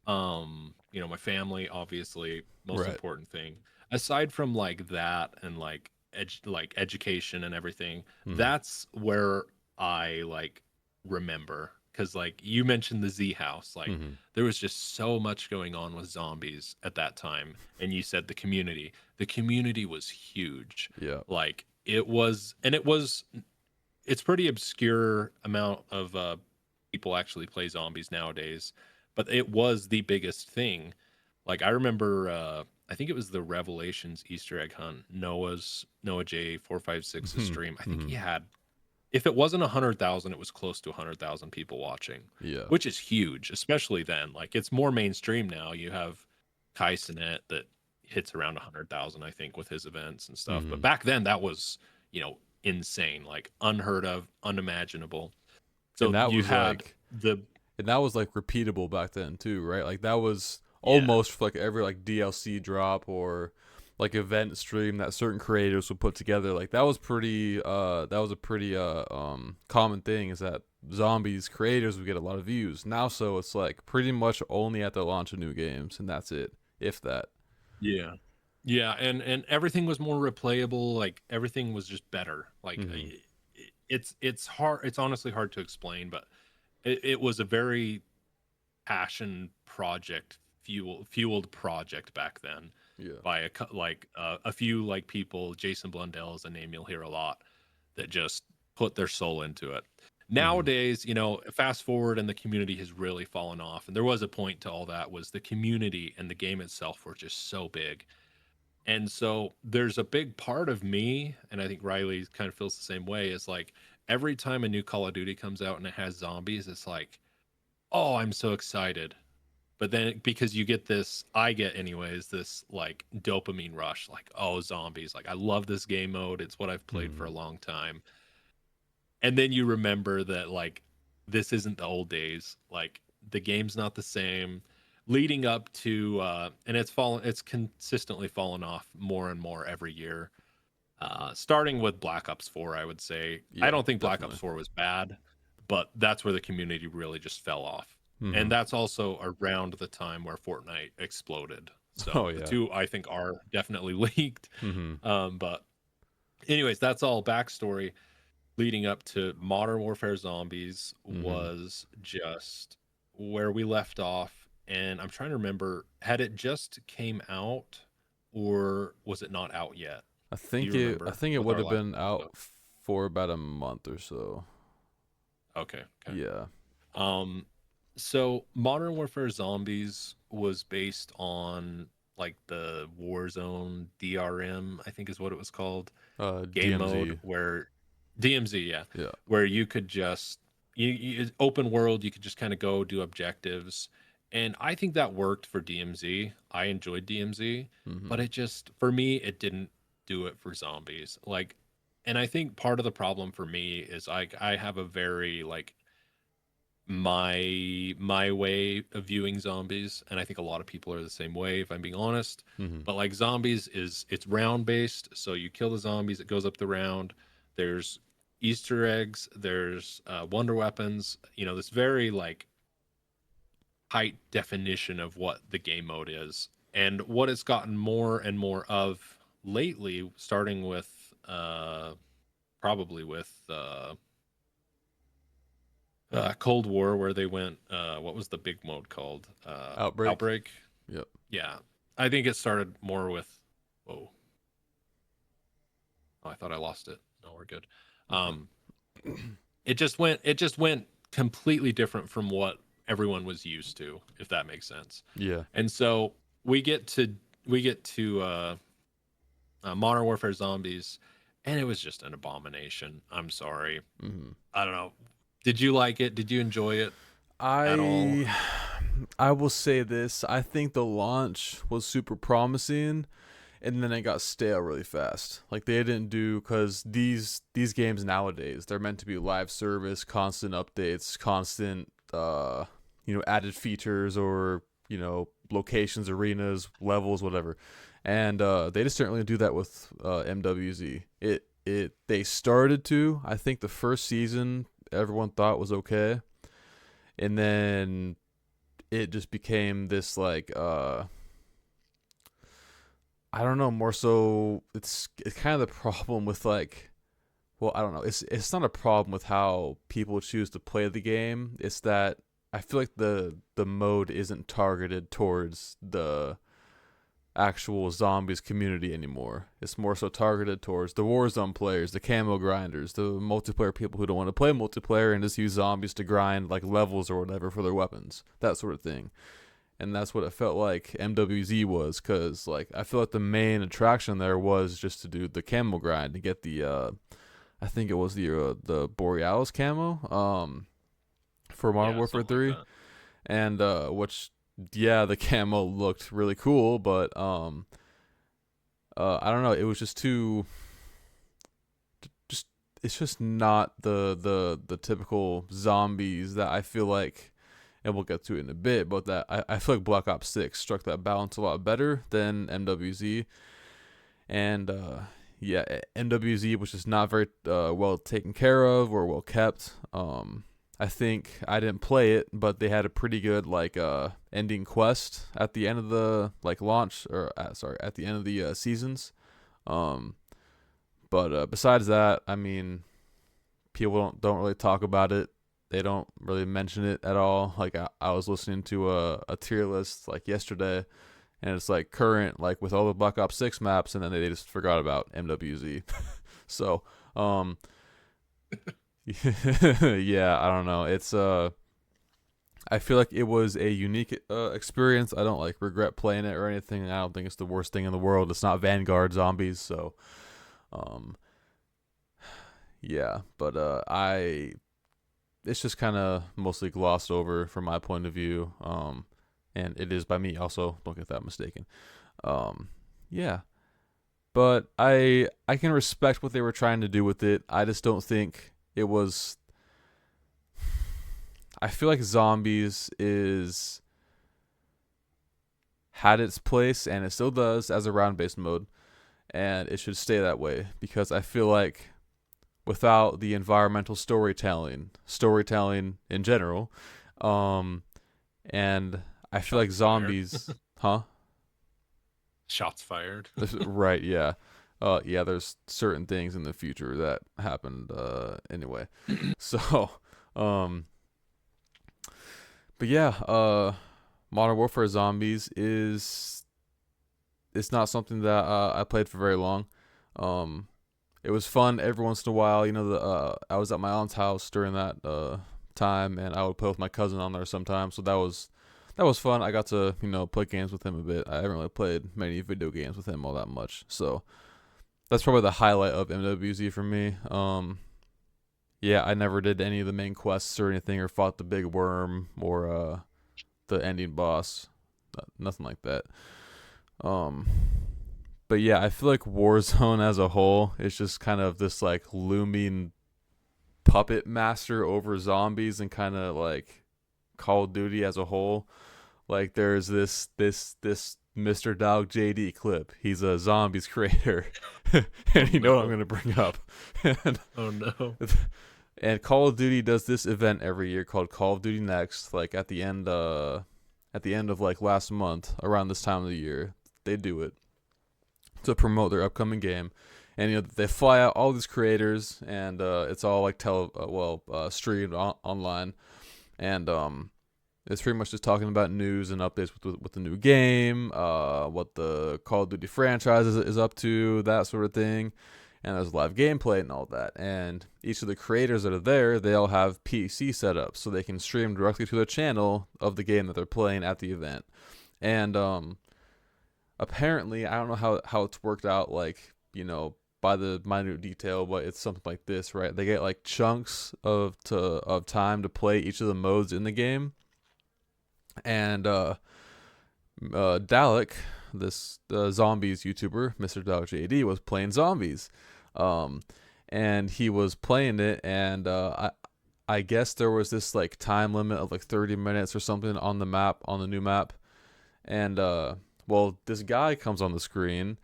you know, my family, obviously, most important thing. Aside from like that and like education and everything, that's where I like remember. Because like you mentioned the Z House, like there was just so much going on with zombies at that time. And you said the community was huge. Yeah. Like it's pretty obscure amount of people actually play zombies nowadays, but it was the biggest thing. Like I remember, I think it was the Revelations Easter egg hunt, Noah J 456's stream. I think he had, if it wasn't 100,000, it was close to 100,000 people watching. Yeah, which is huge, especially then. Like it's more mainstream now. You have Kai Cenat that hits around 100,000, I think, with his events and stuff. But back then, that was insane, like unheard of, unimaginable. So and that you was had and that was like repeatable back then too, right? Like that was almost for like every like DLC drop or like event stream that certain creators would put together. Like that was pretty that was a pretty common thing, is that zombies creators would get a lot of views. Now so it's like pretty much only at the launch of new games, and that's it, if that. Yeah, and everything was more replayable. Like everything was just better. Like it's hard. It's honestly hard to explain, but it was a very passion project, fueled project back then. Yeah. By a few like people. Jason Blundell is a name you'll hear a lot, that just put their soul into it. Nowadays, fast forward and the community has really fallen off. And there was a point to all that, was the community and the game itself were just so big. And so there's a big part of me, and I think Riley kind of feels the same way, is like every time a new Call of Duty comes out and it has zombies, it's like, oh, I'm so excited. But then because you get this, I get anyways, this like dopamine rush, like, oh, zombies. Like, I love this game mode. It's what I've played for a long time. And then you remember that, like, this isn't the old days. Like, the game's not the same. Leading up to, and it's consistently fallen off more and more every year. Starting with Black Ops 4, I would say. Yeah, I don't think definitely. Black Ops 4 was bad, but that's where the community really just fell off. Mm-hmm. And that's also around the time where Fortnite exploded. So the two, I think, are definitely linked. Mm-hmm. But anyways, that's all backstory. Leading up to Modern Warfare Zombies was just where we left off. And I'm trying to remember, had it just came out or was it not out yet? I think it would have been out episode? for about a month or so. Okay. Yeah. So Modern Warfare Zombies was based on like the Warzone DRM, I think is what it was called. Game DMZ. mode where DMZ, yeah, where you could just you open world, you could just kind of go do objectives. And I think that worked for DMZ. I enjoyed DMZ, but it just, for me, it didn't do it for zombies. Like, and I think part of the problem for me is I have a very like my way of viewing zombies, and I think a lot of people are the same way, if I'm being honest. But like zombies it's round based, so you kill the zombies, it goes up the round. There's Easter eggs, there's wonder weapons, this very like tight definition of what the game mode is. And what it's gotten more and more of lately, starting with probably with Cold War, where they went, what was the big mode called? Outbreak. Yep. Yeah, I think it started more with, whoa. Oh, I thought I lost it. No, we're good. It just went completely different from what everyone was used to, if that makes sense. Yeah. And so we get to Modern Warfare Zombies, and it was just an abomination. I'm sorry. I don't know. Did you like it? Did you enjoy it at all? I will say this. I think the launch was super promising, and then it got stale really fast. Like, they didn't do, because these games nowadays, they're meant to be live service, constant updates, constant added features, or locations, arenas, levels, whatever. And they just didn't really do that with MWZ. They started to. I think the first season everyone thought was okay, and then it just became this like I don't know, more so it's kind of the problem with like, well, I don't know, it's not a problem with how people choose to play the game. It's that I feel like the mode isn't targeted towards the actual zombies community anymore. It's more so targeted towards the Warzone players, the camo grinders, the multiplayer people who don't want to play multiplayer and just use zombies to grind like levels or whatever for their weapons, that sort of thing. And that's what it felt like MWZ was, because like I feel like the main attraction there was just to do the camo grind and get the I think it was the Borealis camo for Modern Warfare 3, like and which, yeah, the camo looked really cool, but I don't know, it was just too, it's just not the typical zombies that I feel like, and we'll get to it in a bit, but that I feel like Black Ops 6 struck that balance a lot better than MWZ. And yeah, MWZ was just not very well taken care of or well kept. I think I didn't play it, but they had a pretty good like ending quest at the end of the like launch, or at the end of the seasons. But besides that, I mean, people don't really talk about it. They don't really mention it at all. Like I was listening to a tier list like yesterday, and it's like current, like with all the Black Ops 6 maps, and then they just forgot about MWZ. So yeah, I don't know. It's I feel like it was a unique experience. I don't like regret playing it or anything. I don't think it's the worst thing in the world. It's not Vanguard zombies, so um yeah, but it's just kind of mostly glossed over from my point of view. And it is by me also, don't get that mistaken. Yeah. But I can respect what they were trying to do with it. I just don't think it was. I feel like zombies is had its place and it still does as a round based mode, and it should stay that way because I feel like without the environmental storytelling in general, and I feel like zombies, huh? Shots fired. Right, yeah. Yeah, there's certain things in the future that happened anyway. So, but yeah, Modern Warfare Zombies is it's not something that I played for very long. It was fun every once in a while. You know, I was at my aunt's house during that time, and I would play with my cousin on there sometimes. So that was fun. I got to play games with him a bit. I haven't really played many video games with him all that much. So that's probably the highlight of MWZ for me. Yeah, I never did any of the main quests or anything, or fought the big worm or the ending boss. Nothing like that. But yeah, I feel like Warzone as a whole is just kind of this like looming puppet master over zombies, and kind of like Call of Duty as a whole. Like there's this Mr. Dog JD clip. He's a zombies creator, and you know what I'm gonna bring up. And, oh no! And Call of Duty does this event every year called Call of Duty Next. Like at the end of like last month, around this time of the year, they do it to promote their upcoming game. And they fly out all these creators, and it's all like streamed online, and it's pretty much just talking about news and updates with the new game, what the Call of Duty franchise is up to, that sort of thing. And there's live gameplay and all that. And each of the creators that are there, they all have PC set up so they can stream directly to their channel of the game that they're playing at the event. And apparently, I don't know how it's worked out, like, by the minute detail, but it's something like this, right? They get like chunks of time to play each of the modes in the game. And Dalek, this zombies YouTuber, Mr. Dog JD, was playing zombies, and he was playing it, and I guess there was this like time limit of like 30 minutes or something on the map, on the new map, and this guy comes on the screen,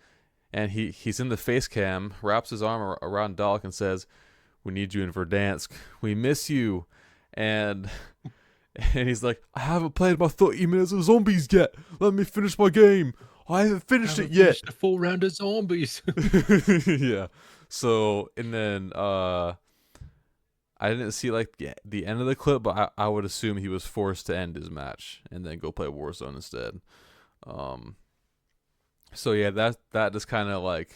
and he's in the face cam, wraps his arm around Dalek and says, "We need you in Verdansk. We miss you," and he's like, "I haven't played my 30 minutes of zombies yet. Let me finish my game. I haven't finished it yet." A full round of zombies. Yeah. So, and then I didn't see like the end of the clip, but I would assume he was forced to end his match and then go play Warzone instead. So yeah, that is kind of like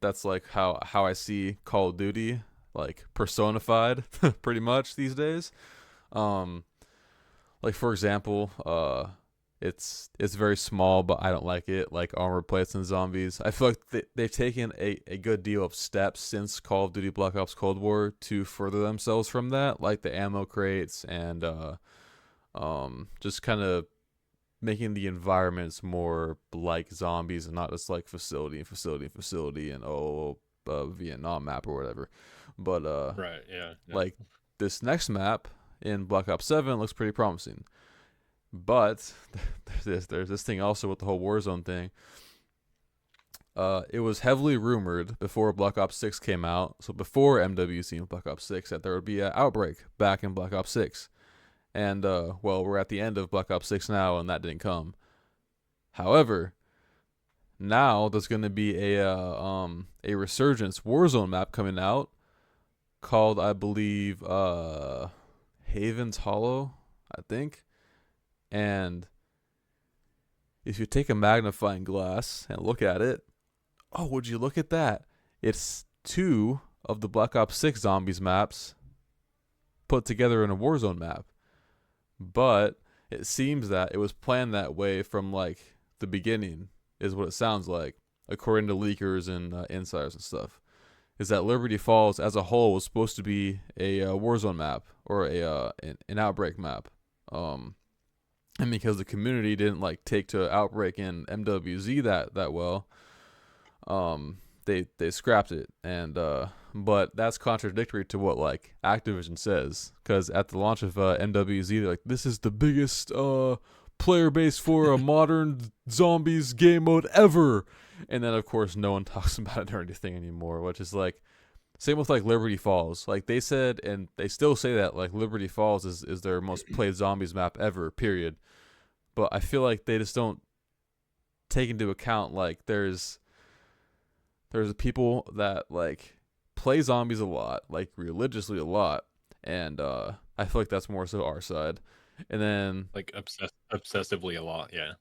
that's like how I see Call of Duty, like personified pretty much these days. Like for example, it's very small, but I don't like it, like armored plates and zombies. I feel like they've taken a good deal of steps since Call of Duty Black Ops Cold War to further themselves from that, like the ammo crates and just kind of making the environments more like zombies and not just like facility and Vietnam map or whatever. But right, yeah. Like this next map in Black Ops 7 looks pretty promising. But there's this thing also with the whole Warzone thing. It was heavily rumored before Black Ops 6 came out, so before MWC and Black Ops 6, that there would be an outbreak back in Black Ops 6. And we're at the end of Black Ops 6 now, and that didn't come. However, now there's going to be a Resurgence Warzone map coming out called, I believe, Haven's Hollow, I think. And if you take a magnifying glass and look at it, oh, would you look at that? It's 2 of the Black Ops 6 zombies maps put together in a Warzone map. But it seems that it was planned that way from like the beginning, is what it sounds like, according to leakers and insiders and stuff. Is that Liberty Falls as a whole was supposed to be a Warzone map or an Outbreak map, and because the community didn't like take to Outbreak and MWZ that well, they scrapped it, and but that's contradictory to what like Activision says, because at the launch of MWZ, they're like, this is the biggest player base for a modern zombies game mode ever, and then of course no one talks about it or anything anymore, which is like same with like Liberty Falls. Like they said, and they still say that like Liberty Falls is their most played zombies map ever, period. But I feel like they just don't take into account like there's people that like play zombies a lot, like religiously a lot, and I feel like that's more so our side. And then like obsessively a lot, yeah.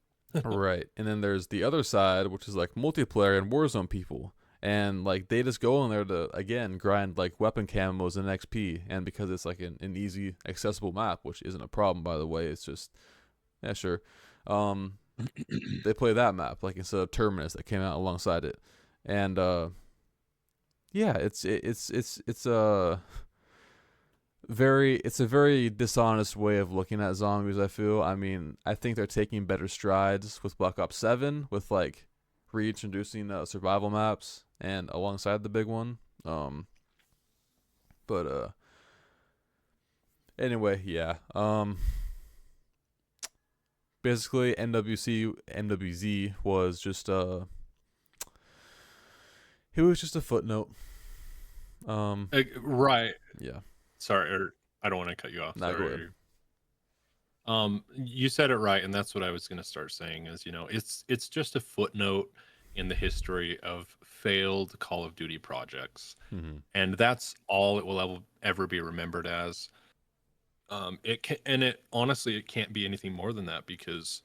right, and then there's the other side, which is like multiplayer and Warzone people, and like they just go in there to again grind like weapon camos and XP, and because it's like an easy accessible map, which isn't a problem by the way, it's just yeah sure, they play that map like instead of Terminus that came out alongside it, and yeah, it's a very dishonest way of looking at zombies, I feel. I mean, I think they're taking better strides with Black Ops 7 with like reintroducing survival maps and alongside the big one. But anyway, yeah. Basically MWZ was just it was just a footnote. Right. Yeah. Sorry, I don't want to cut you off. No, go Sorry. ahead. You said it right, and that's what I was going to start saying. Is it's just a footnote in the history of failed Call of Duty projects, and that's all it will ever be remembered as. It honestly it can't be anything more than that, because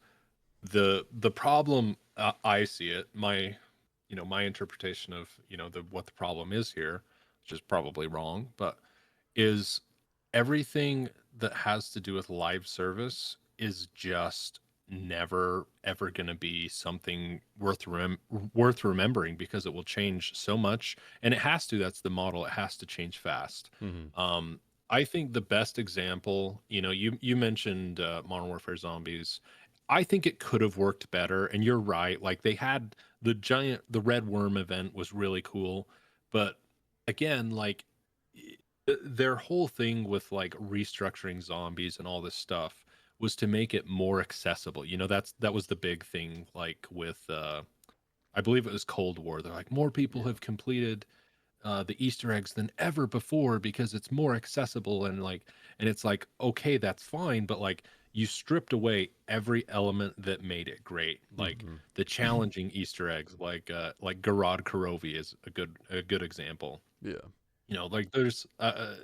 the problem I see it, my interpretation of what the problem is here, which is probably wrong, but is everything that has to do with live service is just never ever going to be something worth remembering, because it will change so much, and it has to. That's the model. It has to change fast. I think the best example, you mentioned Modern Warfare Zombies. I think it could have worked better, and you're right. Like they had the Red Worm event was really cool, but again, like their whole thing with like restructuring zombies and all this stuff was to make it more accessible. That was the big thing, like with I believe it was Cold War. They're like, more people have completed the Easter eggs than ever before because it's more accessible, and it's like, okay, that's fine, but like you stripped away every element that made it great, like the challenging Easter eggs, like Garad Karovi is a good example. Yeah. Like there's the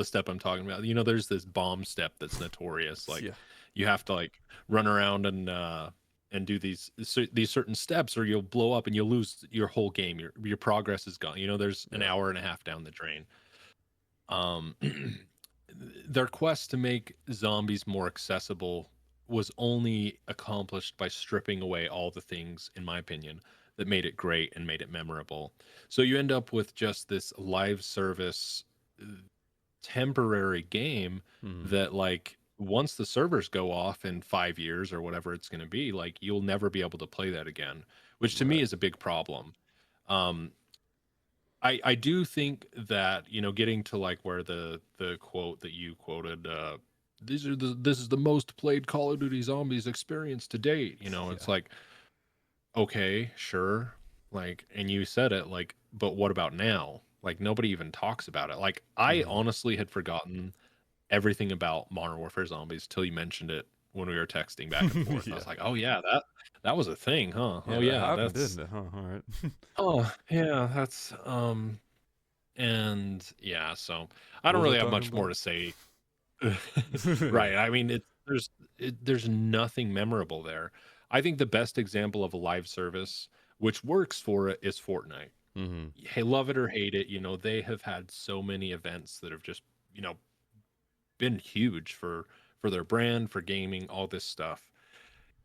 step I'm talking about. There's this bomb step that's notorious. Like you have to like run around and do these certain steps, or you'll blow up and you'll lose your whole game. Your progress is gone. There's an hour and a half down the drain. Their quest to make zombies more accessible was only accomplished by stripping away all the things, in my opinion, that made it great and made it memorable. So you end up with just this live service temporary game that like once the servers go off in 5 years or whatever it's going to be, like you'll never be able to play that again, which to me is a big problem. I do think that, getting to like where the quote that you quoted, this is the most played Call of Duty Zombies experience to date. It's like, okay, sure. Like, and you said it, like, but what about now? Like, nobody even talks about it. Like, I honestly had forgotten everything about Modern Warfare Zombies till you mentioned it when we were texting back and forth. I was like, oh yeah, that was a thing, huh? Yeah, oh yeah, that's that's didn't it? Huh? All right. oh yeah, that's and yeah. So I don't What was really I have much talking more about? to say. Right. I mean, there's nothing memorable there. I think the best example of a live service which works for it is Fortnite. Hey, love it or hate it, they have had so many events that have just you know, been huge for their brand, for gaming, all this stuff.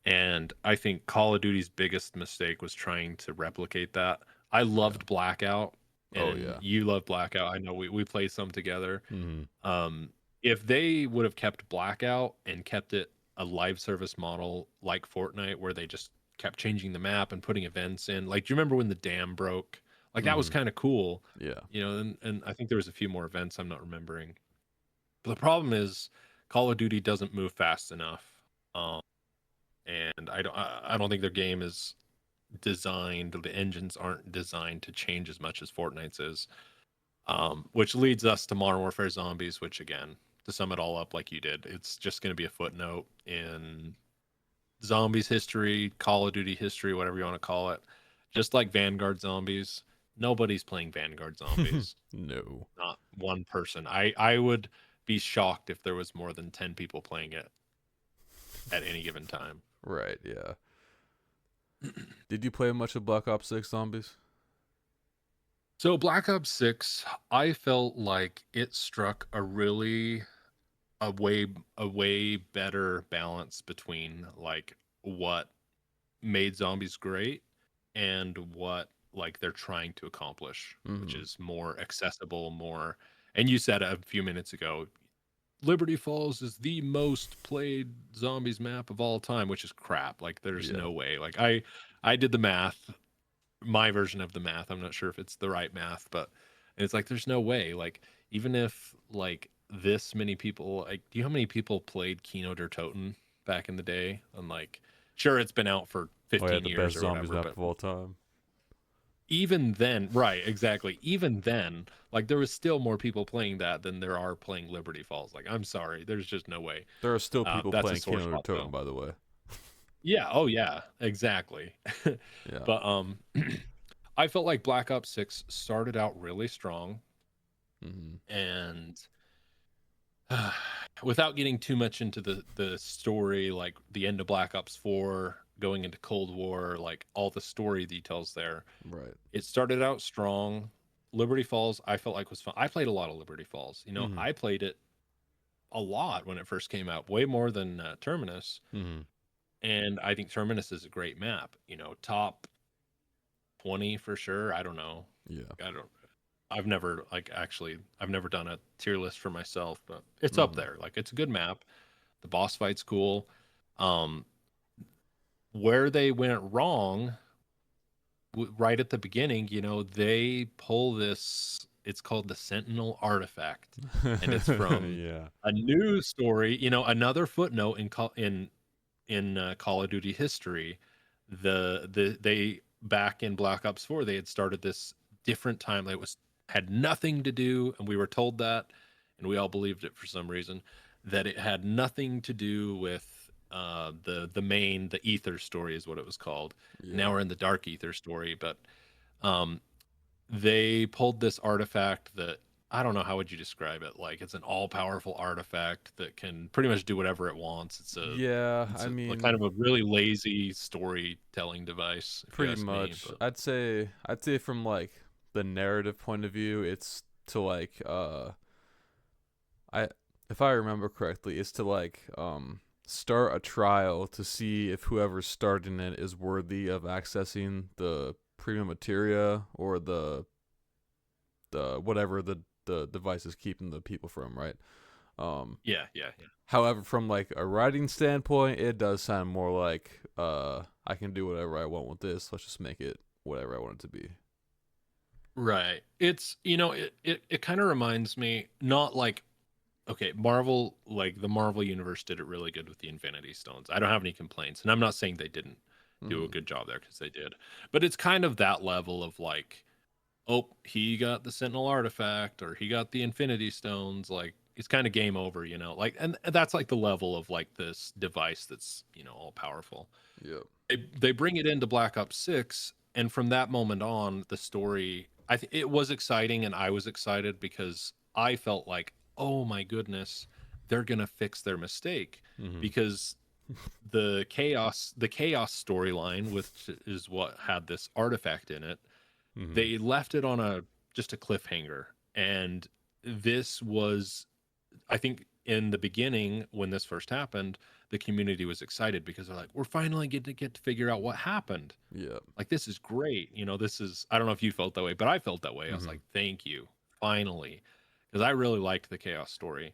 And I think Call of Duty's biggest mistake was trying to replicate that. I loved Blackout, Oh and yeah. you love Blackout. I know we played some together. Mm-hmm. If they would have kept Blackout and kept it a live service model like Fortnite, where they just kept changing the map and putting events in, like, do you remember when the dam broke? Like, that was kind of cool, Yeah. you know. And I think there was a few more events I'm not remembering. But the problem is Call of Duty doesn't move fast enough. And I don't think their game is designed, the engines aren't designed to change as much as Fortnite's is. Which leads us to Modern Warfare Zombies, which, again, to sum it all up like you did, it's just going to be a footnote in Zombies history, Call of Duty history, whatever you want to call it. Just like Vanguard Zombies, nobody's playing Vanguard Zombies. No. Not one person. I would be shocked if there was more than 10 people playing it at any given time. Right, yeah. Did you play much of Black Ops 6 Zombies? So Black Ops 6, I felt like it struck a way better balance between like what made zombies great and what like they're trying to accomplish, which is more accessible, more. And you said a few minutes ago, Liberty Falls is the most played zombies map of all time, which is crap. Like, there's no way. Like, I did the math, my version of the math. I'm not sure if it's the right math, but it's like there's no way. Like, even if like this many people, like, do you know how many people played Kino der Toten back in the day? And like, sure, it's been out for 15 the years best or zombies whatever, map but of all time. even then, right, exactly. Even then, like, there was still more people playing that than there are playing Liberty Falls. Like, I'm sorry, there's just no way. There are still people That's a playing sore Kino spot, Totem, though. by the way. Yeah, oh yeah, exactly. Yeah. But I felt like Black Ops 6 started out really strong, and without getting too much into the story, like the end of Black Ops 4, going into Cold War, like all the story details there. Right. It started out strong. Liberty Falls, I felt like was fun. I played a lot of Liberty Falls. You know, I played it a lot when it first came out, way more than Terminus. And I think Terminus is a great map. You know, top 20 for sure. I don't know. Yeah. I've never done a tier list for myself, but it's up there. Like, it's a good map. The boss fight's cool. Where they went wrong, right at the beginning, you know, they pull this. It's called the Sentinel Artifact, and it's from a news story. You know, another footnote in Call of Duty history. They back in Black Ops 4, they had started this different timeline. It had nothing to do, and we were told that, and we all believed it for some reason, that it had nothing to do with the Ether story is what it was called. Now we're in the Dark Ether story, but they pulled this artifact that, I don't know, how would you describe it? Like, it's an all-powerful artifact that can pretty much do whatever it wants. It's kind of a really lazy storytelling device. Pretty much. Me, I'd say from like the narrative point of view, it's to like if I remember correctly, it's to like start a trial to see if whoever's starting it is worthy of accessing the premium materia or the whatever the device is keeping the people from, right? Yeah. However, from like a writing standpoint, it does sound more like I can do whatever I want with this. Let's just make it whatever I want it to be. Right. It's, you know, it kind of reminds me, not like, okay, Marvel, like the Marvel universe did it really good with the Infinity Stones. I don't have any complaints, and I'm not saying they didn't do a good job there, because they did. But it's kind of that level of like, oh, he got the Sentinel Artifact, or he got the Infinity Stones. Like, it's kind of game over, you know. Like, and that's like the level of like this device that's, you know, all powerful. Yeah. They bring it into Black Ops 6, and from that moment on, the story, I think it was exciting, and I was excited because I felt like, oh my goodness, they're gonna fix their mistake, because the chaos storyline, which is what had this artifact in it, they left it on just a cliffhanger, and this was I think in the beginning when this first happened, the community was excited because they're like, we're finally get to figure out what happened. Yeah. Like, this is great. This is, I don't know if you felt that way, but I felt that way. I was Mm-hmm. like, thank you, finally, because I really liked the Chaos story.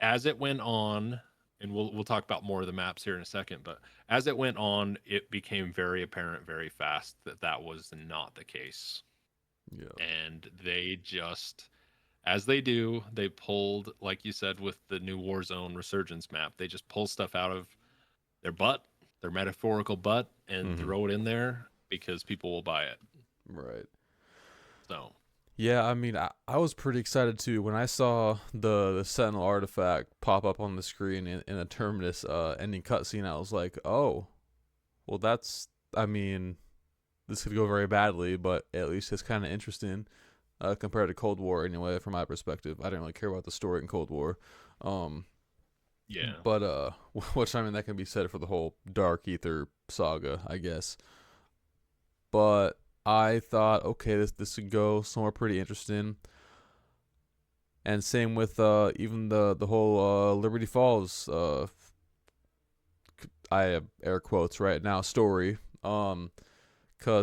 As it went on, and we'll talk about more of the maps here in a second, but as it went on, it became very apparent very fast that was not the case. Yeah. And they just, as they do, they pulled, like you said, with the new Warzone Resurgence map, they just pull stuff out of their butt, their metaphorical butt, and throw it in there because people will buy it. Right. So. Yeah, I mean, I was pretty excited too when I saw the Sentinel artifact pop up on the screen in a Terminus ending cutscene. I was like, oh, well, I mean, this could go very badly, but at least it's kind of interesting compared to Cold War anyway, from my perspective. I didn't really care about the story in Cold War. Yeah. But, which, I mean, that can be said for the whole Dark Ether saga, I guess. But I thought, okay, this would go somewhere pretty interesting. And same with even the whole Liberty Falls, I have air quotes right now, story. Cause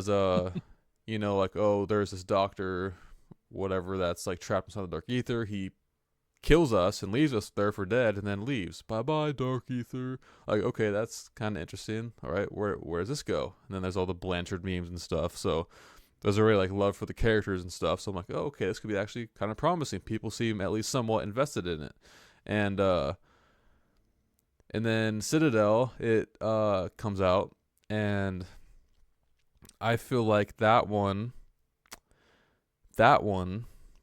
like, oh, there's this doctor, whatever, that's like trapped inside the Dark Ether. He kills us and leaves us there for dead, and then leaves. Bye bye, Dark Ether. Like, okay, that's kind of interesting. All right, where does this go? And then there's all the Blanchard memes and stuff. So there's already like love for the characters and stuff. So I'm like, oh, okay, this could be actually kind of promising. People seem at least somewhat invested in it. And then Citadel, it comes out, and I feel like that one,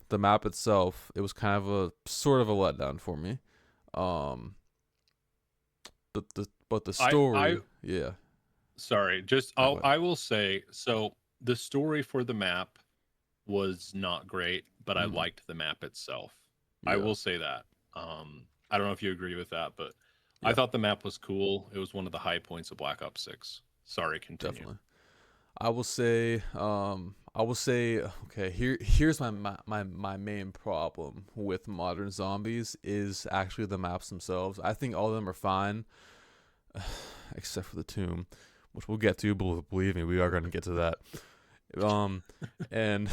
the map itself, it was kind of a sort of a letdown for me. But the story, yeah. Sorry, I will say, so the story for the map was not great, but I liked the map itself. Yeah. I will say that. I don't know if you agree with that, but yeah. I thought the map was cool. It was one of the high points of Black Ops 6. Sorry, continue. Definitely. I will say, okay, here's my main problem with Modern Zombies is actually the maps themselves. I think all of them are fine, except for the Tomb, which we'll get to. Believe me, we are going to get to that. And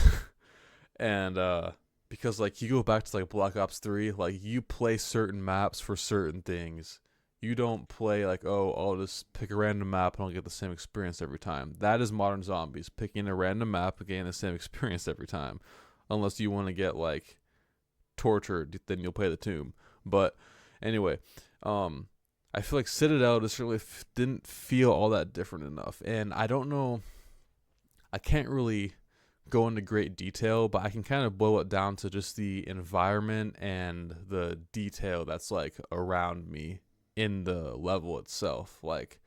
because like you go back to like Black Ops 3, like you play certain maps for certain things. You don't play like, oh, I'll just pick a random map and I'll get the same experience every time. That is Modern Zombies, picking a random map and getting the same experience every time. Unless you want to get like tortured, then you'll play the Tomb. But anyway, I feel like Citadel just really didn't feel all that different enough. And I don't know, I can't really go into great detail, but I can kind of boil it down to just the environment and the detail that's like around me in the level itself. Like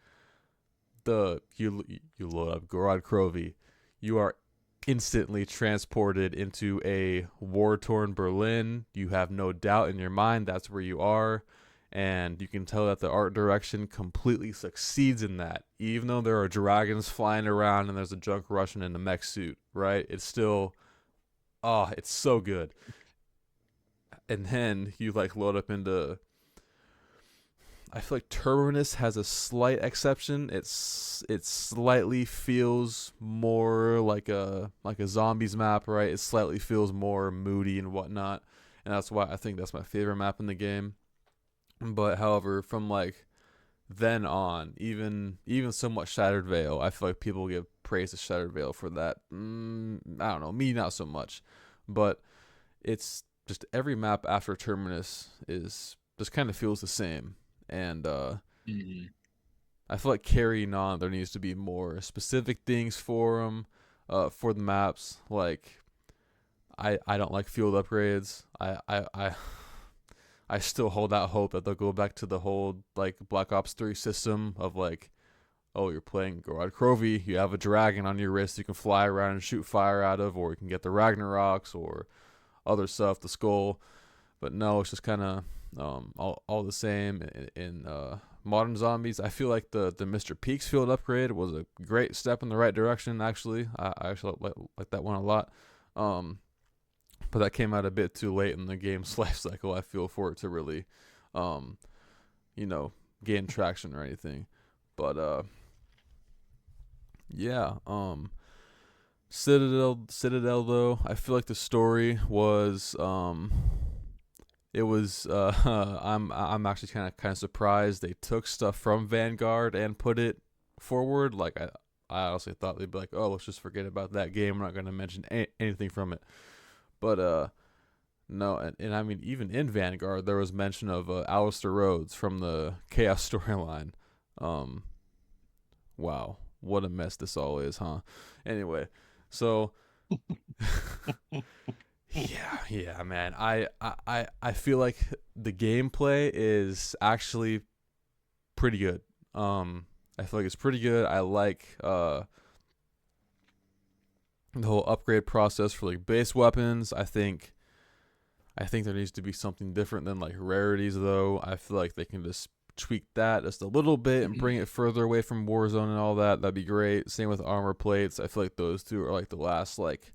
you load up Gorod Krovi, you are instantly transported into a war-torn Berlin. You have no doubt in your mind that's where you are, and you can tell that the art direction completely succeeds in that. Even though there are dragons flying around and there's a junk Russian in a mech suit, right? It's still, it's so good. And then you like load up into, I feel like Terminus has a slight exception. It slightly feels more like a zombies map, right? It slightly feels more moody and whatnot, and that's why I think that's my favorite map in the game. But however, from like then on, even somewhat Shattered Veil, I feel like people give praise to Shattered Veil for that. I don't know, me not so much, but it's just every map after Terminus is just kind of feels the same. And I feel like carrying on, there needs to be more specific things for them, for the maps. Like, I don't like field upgrades. I still hold out hope that they'll go back to the whole like Black Ops 3 system of like, oh, you're playing Gorod Krovi, you have a dragon on your wrist you can fly around and shoot fire out of, or you can get the Ragnaroks or other stuff, the skull. But no, it's just kind of all the same in Modern Zombies. I feel like the Mr. Peaks field upgrade was a great step in the right direction. Actually, I actually like that one a lot. but that came out a bit too late in the game's life cycle, I feel, for it to really, you know, gain traction or anything. But yeah, Citadel though, I feel like the story was it was I'm actually kind of surprised they took stuff from Vanguard and put it forward. Like I honestly thought they'd be like, oh, let's just forget about that game. We're not going to mention anything from it. But no, and I mean, even in Vanguard, there was mention of Alistair Rhodes from the Chaos storyline. Wow, what a mess this all is, huh? Anyway, so yeah, man. I feel like the gameplay is actually pretty good. I feel like it's pretty good. I like the whole upgrade process for like base weapons. I think there needs to be something different than like rarities though. I feel like they can just tweak that just a little bit and bring it further away from Warzone and all that. That'd be great. Same with armor plates. I feel like those two are like the last like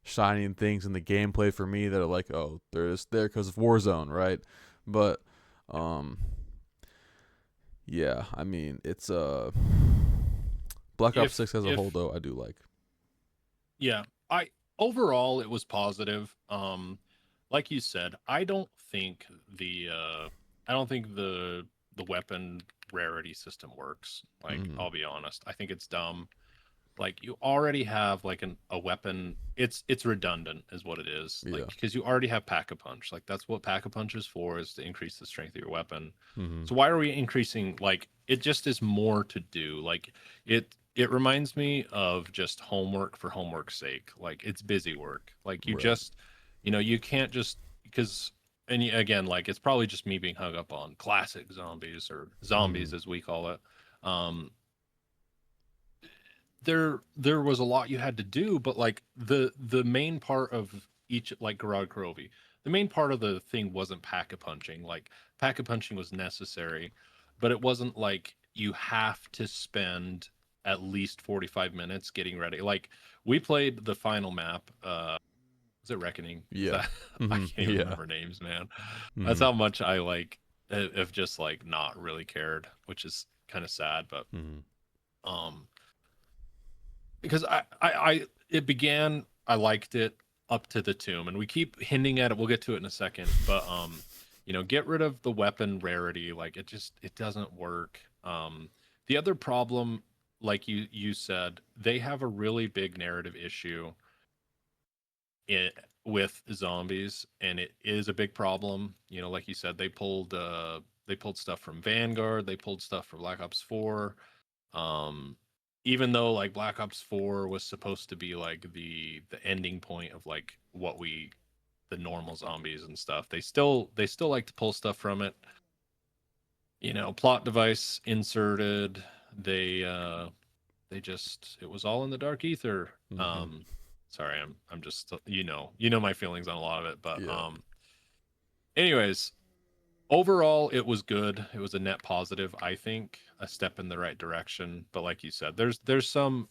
shining things in the gameplay for me that are like, oh, they're just there because of Warzone, right? But yeah, I mean, it's Black Ops 6 as a whole though I do like. Yeah, overall it was positive. Like you said, I don't think the weapon rarity system works. Like, I'll be honest, I think it's dumb. Like, you already have like a weapon. It's redundant is what it is. Like, because you already have Pack-a-Punch. Like, that's what Pack-a-Punch is for, is to increase the strength of your weapon. So why are we increasing? Like, it just is more to do. Like, it reminds me of just homework for homework's sake. Like, it's busy work. Like, you just, you can't just, because, and again, like, it's probably just me being hung up on classic zombies, or zombies as we call it. There was a lot you had to do, but like the main part of each, like Gorod Krovi, the main part of the thing wasn't Pack-a-Punching. Like, Pack-a-Punching was necessary, but it wasn't like you have to spend at least 45 minutes getting ready. Like, we played the final map, was it Reckoning? Yeah. I can't even remember names, man. That's how much I like have just like not really cared, which is kind of sad, but because it began, I liked it up to the tomb, and we keep hinting at it. We'll get to it in a second, but get rid of the weapon rarity. Like, it doesn't work. The other problem, like you said, they have a really big narrative issue with zombies, and it is a big problem. Like you said, they pulled stuff from Vanguard, they pulled stuff from Black Ops 4. Even though like Black Ops 4 was supposed to be like the ending point of like the normal zombies and stuff, they still like to pull stuff from it. Plot device inserted. It was all in the dark ether. Sorry, I'm just my feelings on a lot of it, but anyways, overall, it was good. It was a net positive, I think, a step in the right direction. But like you said, there's some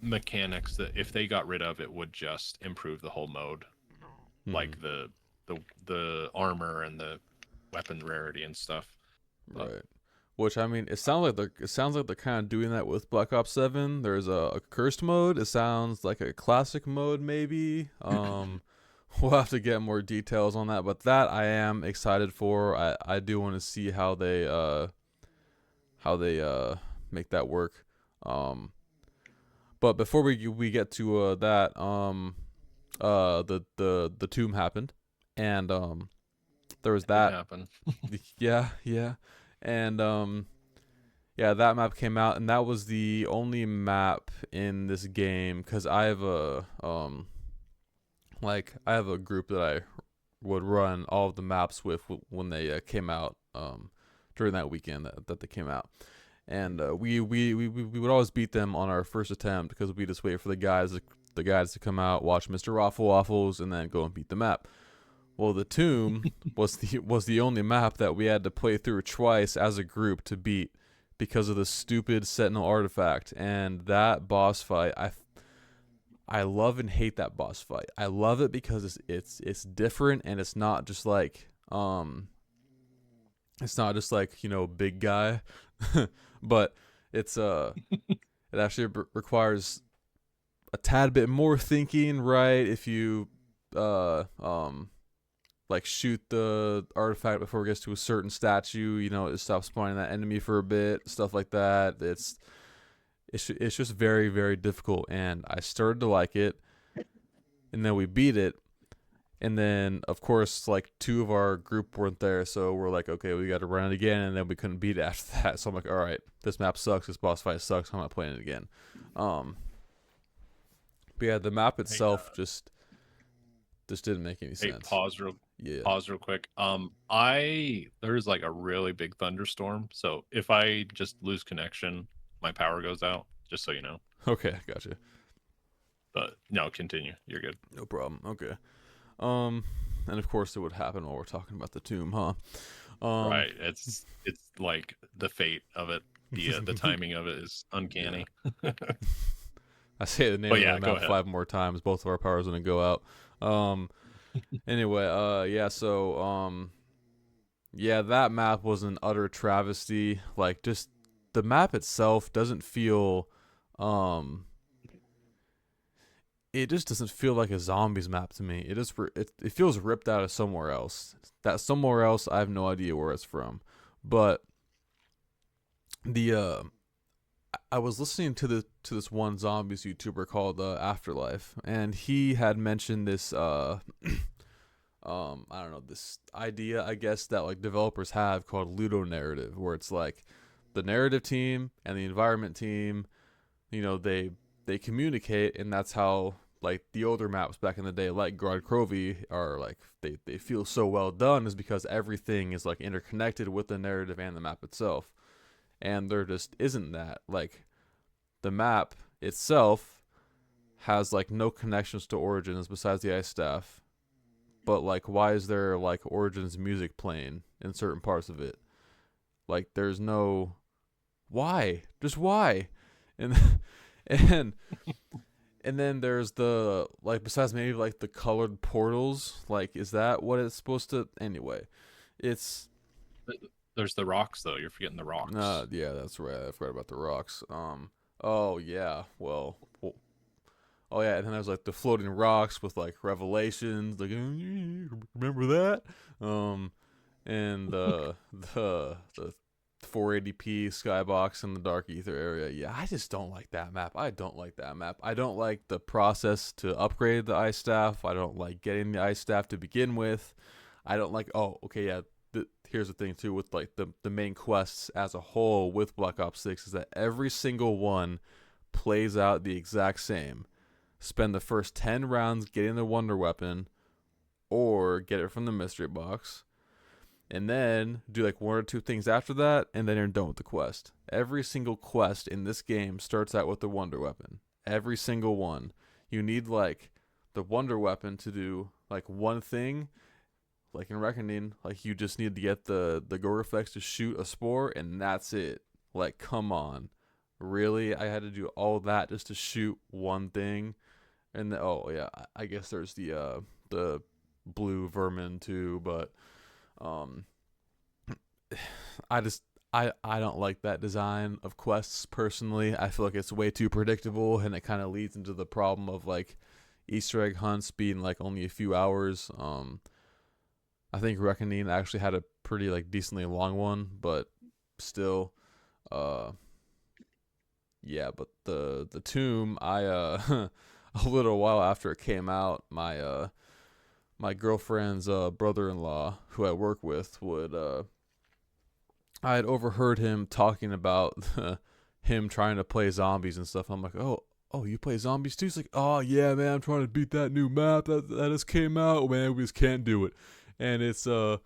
mechanics that if they got rid of, it would just improve the whole mode, like the armor and the weapon rarity and stuff. Right. Which, I mean, it sounds like they're kind of doing that with Black Ops 7. There's a cursed mode. It sounds like a classic mode, maybe. We'll have to get more details on that, but that I am excited for. I do want to see how they make that work. But before we get to that, the tomb happened, and there was that. Happen. yeah, and that map came out, and that was the only map in this game, because I have a group that I would run all of the maps with when they came out during that weekend that they came out, and we would always beat them on our first attempt, because we just wait for the guys to come out, watch Mr. Waffles, and then go and beat the map. Well, the tomb was the only map that we had to play through twice as a group to beat, because of the stupid Sentinel artifact. And that boss fight, I love and hate that boss fight. I love it because it's different, and it's not just like big guy, but it's it actually requires a tad bit more thinking, right? If you like shoot the artifact before it gets to a certain statue, it stops spawning that enemy for a bit, stuff like that. It's just very, very difficult, and I started to like it, and then we beat it, and then of course like 2 of our group weren't there, so we're like, okay, we got to run it again, and then we couldn't beat it after that. So I'm like, all right, this map sucks, this boss fight sucks, I'm not playing it again. But yeah, the map itself just didn't make any sense. Pause real quick. There's like a really big thunderstorm, so if I just lose connection, my power goes out, just so you know. Okay, gotcha. But no, continue. You're good. No problem. Okay. And of course it would happen while we're talking about the tomb, huh? Right. It's like the fate of it. The timing of it is uncanny. Yeah. I say the name of the map 5 more times, both of our powers are gonna go out. Anyway, so that map was an utter travesty. Like, just the map itself doesn't feel it just doesn't feel like a zombies map to me. It feels ripped out of somewhere else. That somewhere else, I have no idea where it's from. But I was listening to this one zombies YouTuber called Afterlife, and he had mentioned this I don't know, this idea, I guess, that like developers have called ludonarrative, where it's like the narrative team and the environment team, they communicate, and that's how like the older maps back in the day, like Grod Krovi, are like they feel so well done, is because everything is like interconnected with the narrative and the map itself. And there just isn't that. Like, the map itself has like no connections to Origins besides the ice staff. But like, why is there like Origins music playing in certain parts of it? Like, there's no why? Just why? And and then there's the like, besides maybe like the colored portals. Like, is that what it's supposed to? Anyway, There's the rocks, though. You're forgetting the rocks. Yeah, that's right. I forgot about the rocks. Oh yeah. Well. Oh yeah, and then there's like the floating rocks with like revelations. Like, remember that? And the 480p skybox in the dark ether area. Yeah, I just don't like that map. I don't like the process to upgrade the ice staff. I don't like getting the ice staff to begin with. I don't like. Oh, okay, yeah. Here's the thing too with like the main quests as a whole with Black Ops 6 is that every single one plays out the exact same. Spend the first 10 rounds getting the wonder weapon or get it from the mystery box, and then do like 1 or 2 things after that, and then you're done with the quest. Every single quest in this game starts out with the wonder weapon. Every single one. You need like the wonder weapon to do like one thing. Like in Reckoning, like you just need to get the Goreflex to shoot a spore, and that's it. Like, come on, really? I had to do all that just to shoot one thing, and I guess there's the blue vermin too, but I don't like that design of quests personally. I feel like it's way too predictable, and it kind of leads into the problem of like Easter egg hunts being like only a few hours. I think Reckoning actually had a pretty like decently long one, but still, yeah. But the Tomb, I a little while after it came out, my girlfriend's brother-in-law, who I work with, I had overheard him talking about him trying to play zombies and stuff. I'm like, oh, you play zombies too? He's like, oh yeah, man, I'm trying to beat that new map that just came out, man. We just can't do it. And it's oh,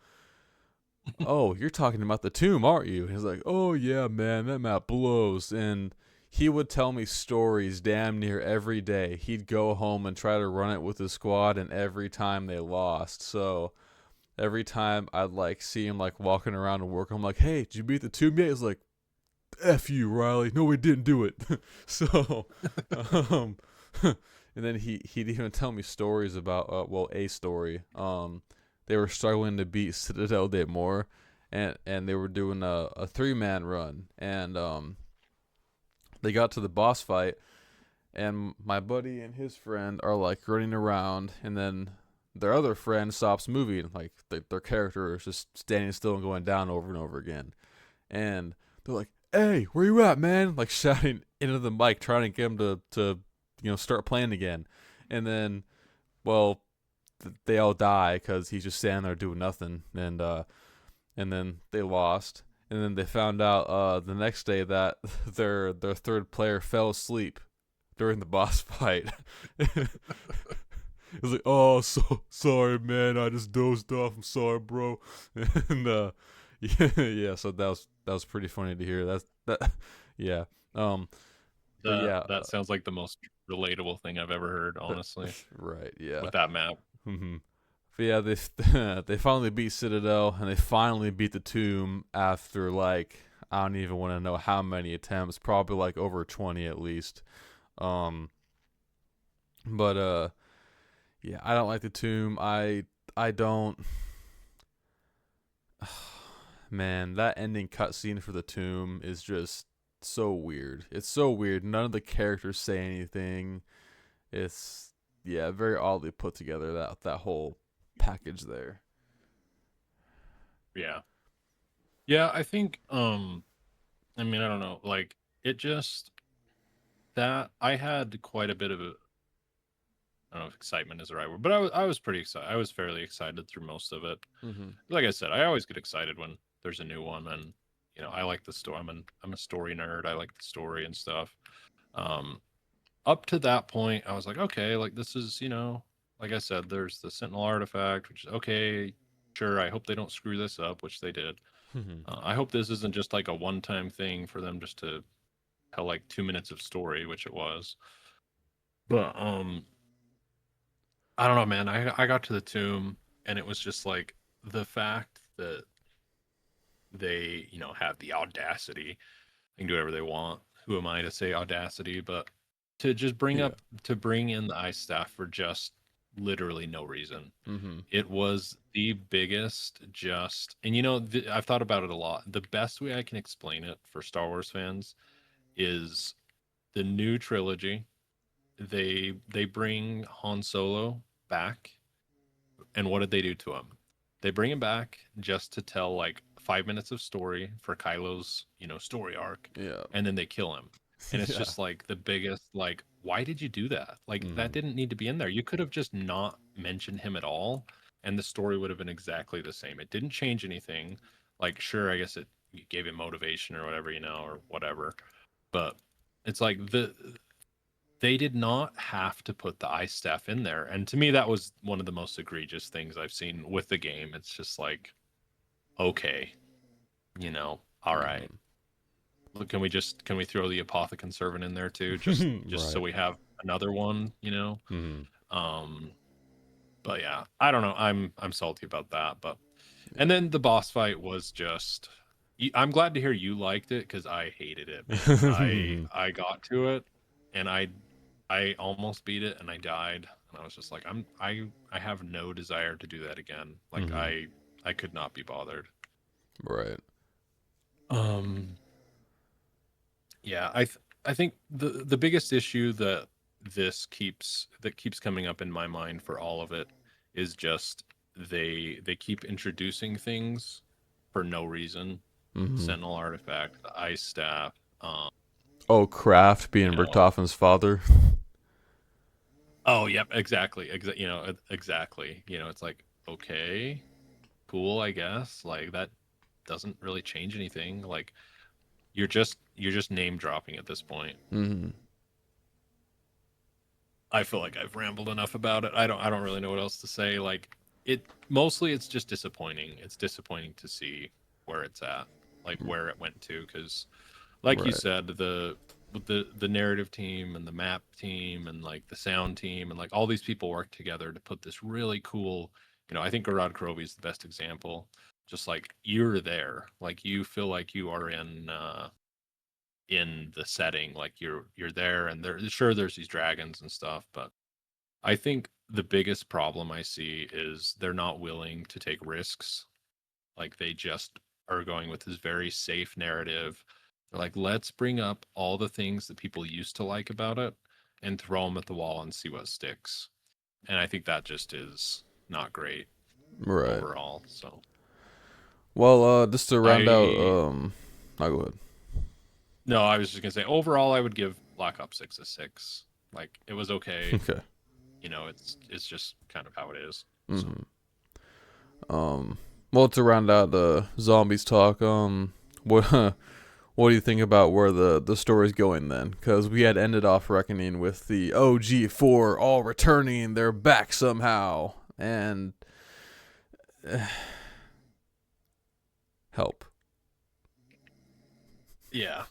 you're talking about the Tomb, aren't you? And he's like, oh yeah, man, that map blows. And he would tell me stories damn near every day. He'd go home and try to run it with his squad, and every time they lost. So every time I'd like see him like walking around and work, I'm like, hey, did you beat the Tomb yet? He's like, F you, Riley. No, we didn't do it. So And then he'd even tell me stories about a story. They were struggling to beat Citadel de More, and they were doing a 3-man run, and they got to the boss fight, and my buddy and his friend are like running around, and then their other friend stops moving, like their character is just standing still and going down over and over again, and they're like, "Hey, where you at, man?" Like shouting into the mic, trying to get him to start playing again, and then, well, they all die because he's just standing there doing nothing, and then they lost, and then they found out the next day that their third player fell asleep during the boss fight. It was like, "Oh, so sorry, man. I just dozed off. I'm sorry, bro." And yeah. So that was pretty funny to hear. Yeah. But yeah. That sounds like the most relatable thing I've ever heard, honestly. Right. Yeah. With that map. Mm-hmm. But yeah, they finally beat Citadel, and they finally beat the Tomb after, like, I don't even want to know how many attempts, probably like over 20 at least. But yeah, I don't like the Tomb. I don't. Man, that ending cutscene for the Tomb is just so weird. It's so weird. None of the characters say anything. It's, yeah, very oddly put together, that whole package there. Yeah, I think I mean, I don't know, like, it just, that I had quite a bit of a, I don't know if excitement is the right word, but I was pretty excited. I was fairly excited through most of it. Mm-hmm. Like I said, I always get excited when there's a new one, and I like the story. I'm a story nerd. I like the story and stuff. Up to that point, I was like, okay, like, this is, like I said, there's the Sentinel artifact, which is okay. Sure, I hope they don't screw this up, which they did. I hope this isn't just like a one-time thing for them just to tell like 2 minutes of story, which it was. But I don't know, man. I got to the Tomb, and it was just like the fact that they, have the audacity. They can do whatever they want. Who am I to say audacity? But to just bring in the ice staff for just literally no reason. Mm-hmm. It was the biggest and I've thought about it a lot. The best way I can explain it for Star Wars fans is the new trilogy. They bring Han Solo back, and what did they do to him? They bring him back just to tell like 5 minutes of story for Kylo's, story arc. Yeah. And then they kill him. And it's just like the biggest, like, why did you do that? Like, that didn't need to be in there. You could have just not mentioned him at all, and the story would have been exactly the same. It didn't change anything. Like, sure, I guess it gave him motivation or whatever, or whatever. But it's like they did not have to put the ice staff in there. And to me, that was one of the most egregious things I've seen with the game. It's just like, okay, all right. Can we throw the Apothicon Servant in there too, just right. So we have another one, But yeah, I don't know. I'm salty about that, but and then the boss fight was just. I'm glad to hear you liked it, because I hated it. I got to it, and I almost beat it, and I died, and I was just like, I have no desire to do that again. Like I could not be bothered. Right. Yeah, I think the biggest issue that keeps coming up in my mind for all of it is just they keep introducing things for no reason. Sentinel artifact, the ice staff. Kraft being Richtofen's father. Oh, yep, exactly. Exactly. It's like, okay, cool, I guess. Like, that doesn't really change anything. Like, you're just name dropping at this point. I feel like I've rambled enough about it. I don't really know what else to say. Like, it's just disappointing. It's disappointing to see where it's at, like where it went to, because like you said, the narrative team and the map team and like the sound team and like all these people work together to put this really cool, I think Gorod Krovi is the best example. Just like, you're there, like you feel like you are in the setting, like you're there, and there's these dragons and stuff, but I think the biggest problem I see is they're not willing to take risks. Like they just are going with this very safe narrative. They're like, let's bring up all the things that people used to like about it and throw them at the wall and see what sticks. And I think that just is not great Right. overall. So, Well, just to round out, I I'll go ahead. no, I was just gonna say overall, I would give Black Ops 6 a 6. Like it was okay. Okay. It's just kind of how it is. Mm-hmm. Well, to round out the zombies talk, what what do you think about where the story's going then? Because we had ended off Reckoning with the OG4 all returning, they're back somehow, and help. Yeah.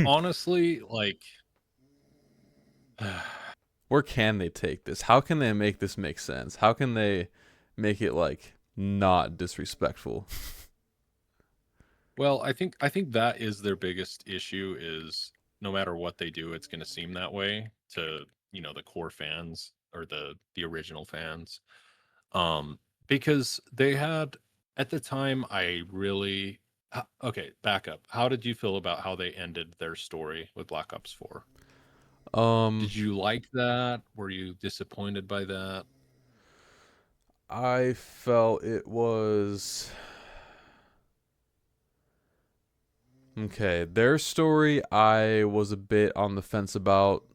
Honestly, like where can they take this? How can they make this make sense? How can they make it like not disrespectful? well, I think that is their biggest issue is no matter what they do, it's going to seem that way to, the core fans or the original fans. Because they had at the time okay, back up. How did you feel about how they ended their story with Black Ops 4? Did you like that? Were you disappointed by that? I felt it was okay. Their story, I was a bit on the fence about.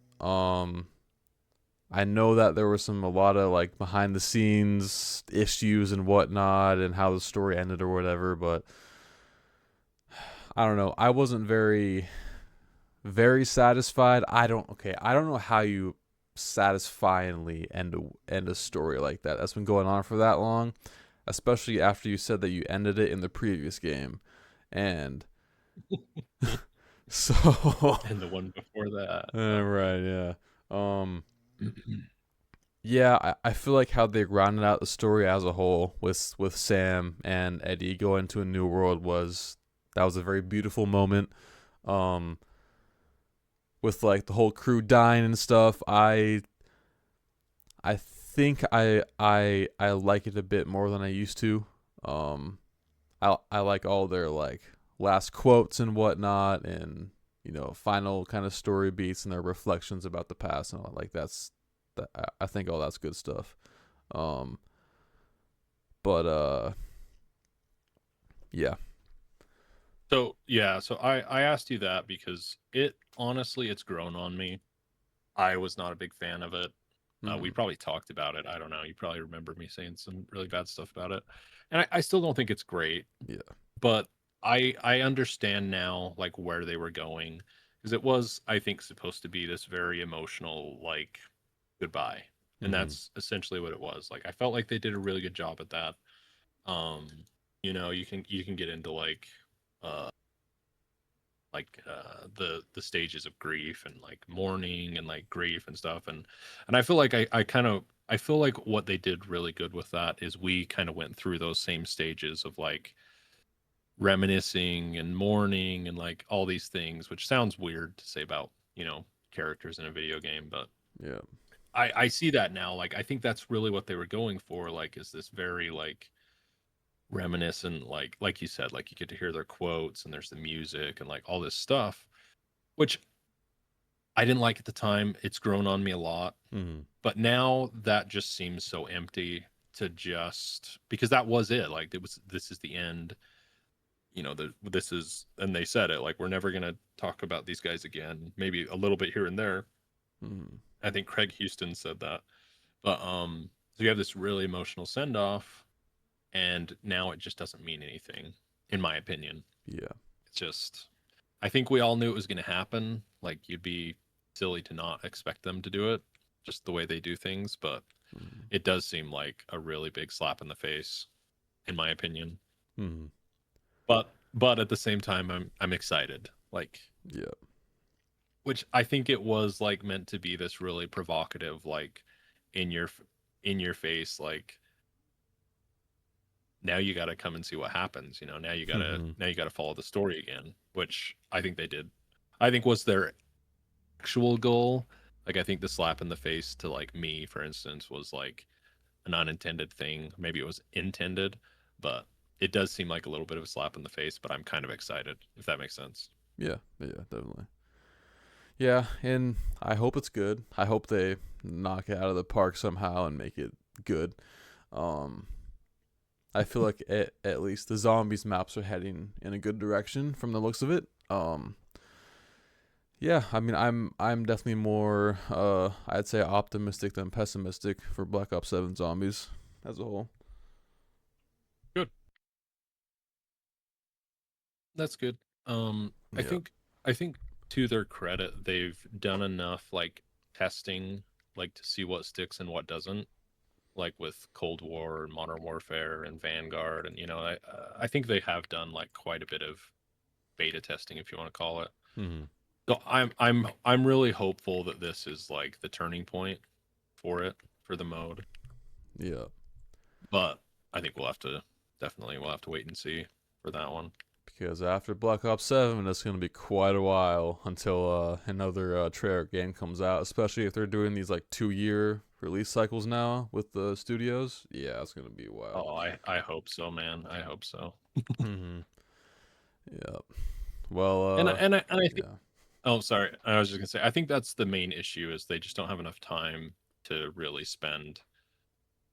I know that there was a lot of like behind the scenes issues and whatnot, and how the story ended or whatever. But I don't know. I wasn't very satisfied. I don't know how you satisfyingly end a story like that that's been going on for that long, especially after you said that you ended it in the previous game, and so And the one before that. right, yeah. Yeah, I feel like how they rounded out the story as a whole with Sam and Eddie going to a new world was a very beautiful moment. With like the whole crew dying and stuff, I think I like it a bit more than I used to. I like all their like last quotes and whatnot, and final kind of story beats and their reflections about the past and all like I think all that's good stuff. But yeah. So I asked you that because it's grown on me. I was not a big fan of it. We probably talked about it. I don't know. You probably remember me saying some really bad stuff about it, and I still don't think it's great. Yeah. But I understand now like where they were going because it was I think supposed to be this very emotional like goodbye, and that's essentially what it was. Like I felt like they did a really good job at that. Um, you can get into uh the stages of grief and like mourning and like grief and stuff and I feel like I feel like what they did really good with that is we kind of went through those same stages of like reminiscing and mourning and like all these things, which sounds weird to say about characters in a video game, but Yeah. I see that now. Like I think that's really what they were going for, like is this very like reminiscent, like you said, like you get to hear their quotes and there's the music and like all this stuff, which I didn't like at the time. It's grown on me a lot. But now that just seems so empty to just because that was it. Like this is the end. This is, and they said it like we're never gonna talk about these guys again. Maybe a little bit here and there. I think Craig Houston said that. But so you have this really emotional send off, and now it just doesn't mean anything, in my opinion. Yeah. It's just, I think we all knew it was going to happen. Like, you'd be silly to not expect them to do it, just the way they do things. But it does seem like a really big slap in the face, in my opinion. But at the same time, I'm excited. Like, Yeah. which I think it was like meant to be this really provocative, like in your face, like now you got to come and see what happens. Now you gotta follow the story again, which I think they did. I think was their actual goal. Like I think the slap in the face to like me, for instance, was like an unintended thing. Maybe it was intended, but it does seem like a little bit of a slap in the face, but I'm kind of excited, if that makes sense. Yeah, definitely. Yeah, and I hope it's good. I hope they knock it out of the park somehow and make it good. Um, I feel like at least the zombies maps are heading in a good direction from the looks of it. Yeah, I mean, I'm definitely more I'd say optimistic than pessimistic for Black Ops 7 Zombies as a whole. Good. That's good. I Yeah. think to their credit, they've done enough like testing, like to see what sticks and what doesn't, like with Cold War and Modern Warfare and Vanguard, and I think they have done like quite a bit of beta testing, if you want to call it. Mm-hmm. So I'm really hopeful that this is like the turning point for the mode. Yeah. But I think we'll have to wait and see for that one. Because after Black Ops 7, it's going to be quite a while until another Treyarch game comes out, especially if they're doing these like 2-year release cycles now with the studios. Yeah, it's going to be wild. Oh, I hope so, man. I hope so. Mm-hmm. Yeah. Well, And I think. yeah. Oh, sorry. I was just gonna say. I think that's the main issue is they just don't have enough time to really spend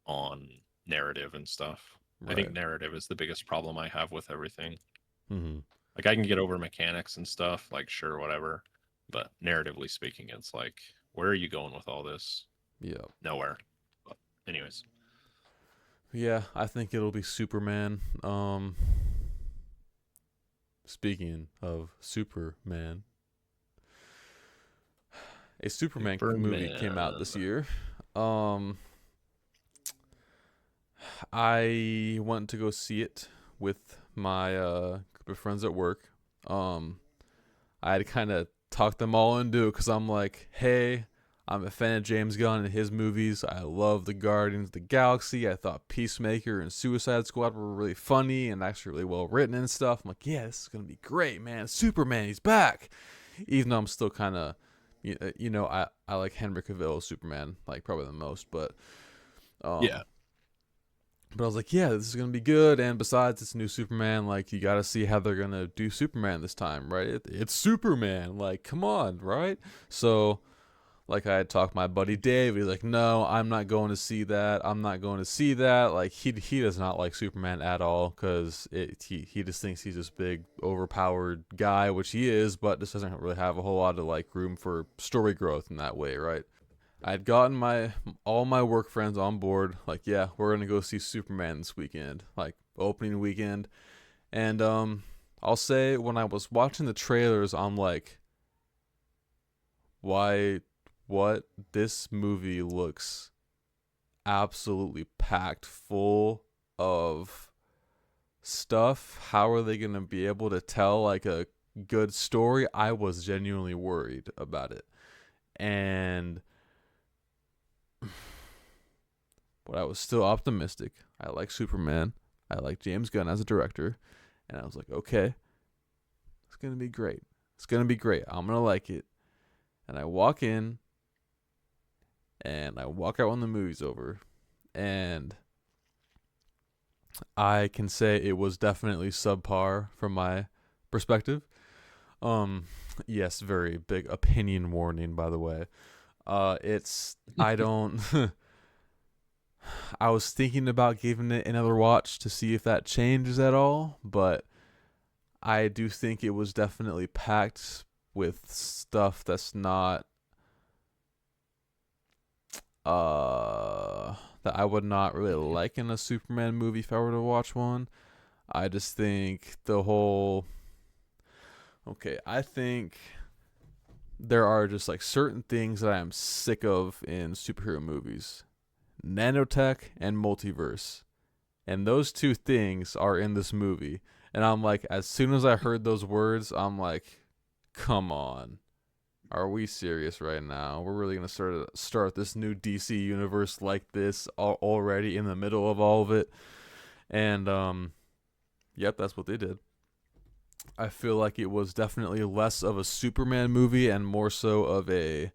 on narrative and stuff. I think Right. narrative is the biggest problem I have with everything. Mm-hmm. Like I can get over mechanics and stuff, like sure, whatever. But narratively speaking, it's like, where are you going with all this? Yeah. Nowhere. But anyways. Yeah, I think it'll be Superman. Speaking of Superman, a Superman movie came out this year. I went to go see it with my group of friends at work. I had kind of talked them all into it because I'm like, hey, I'm a fan of James Gunn and his movies. I love the Guardians of the Galaxy. I thought Peacemaker and Suicide Squad were really funny and actually really well written and stuff. I'm like, yeah, this is gonna be great, man. Superman, he's back. Even though I'm still kind of, I like Henry Cavill as Superman like probably the most, but Yeah. But I was like, yeah, this is gonna be good. And besides, it's new Superman. Like, you gotta see how they're gonna do Superman this time, right? It's Superman. Like, come on, right? So, like, I had talked to my buddy Dave. He's like, no, I'm not going to see that. I'm not going to see that. Like, he does not like Superman at all because he just thinks he's this big, overpowered guy, which he is, but just doesn't really have a whole lot of like room for story growth in that way, right? I had gotten all my work friends on board. Like, yeah, we're gonna go see Superman this weekend, like opening weekend. And I'll say when I was watching the trailers, I'm like, why? What? This movie looks absolutely packed full of stuff. How are they gonna be able to tell like a good story? I was genuinely worried about it, and but I was still optimistic. I like Superman. I like James Gunn as a director. And I was like, okay, it's going to be great. It's going to be great. I'm going to like it. And I walk in and I walk out when the movie's over. And I can say it was definitely subpar from my perspective. Yes, very big opinion warning, by the way. I don't. I was thinking about giving it another watch to see if that changes at all, but I do think it was definitely packed with stuff that's not that I would not really like in a Superman movie if I were to watch one. I just think I think there are just like certain things that I am sick of in superhero movies. Nanotech and multiverse. And those two things are in this movie. And I'm like, as soon as I heard those words, I'm like, come on. Are we serious right now? We're really going to start this new DC universe like this already in the middle of all of it. And yep, that's what they did. I feel like it was definitely less of a Superman movie and more so of a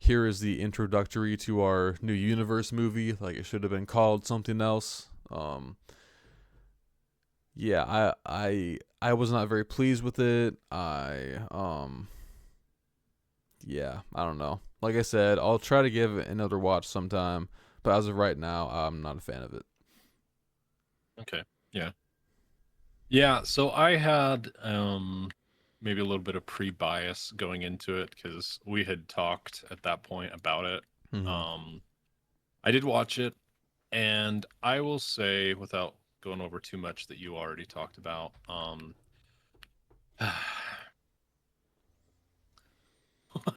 here is the introductory to our new universe movie. Like, it should have been called something else. Yeah, I was not very pleased with it. Yeah, I don't know. Like I said, I'll try to give it another watch sometime, but as of right now, I'm not a fan of it. Okay. Yeah, so I had maybe a little bit of pre-bias going into it because we had talked at that point about it. Mm-hmm. I did watch it, and I will say, without going over too much that you already talked about, I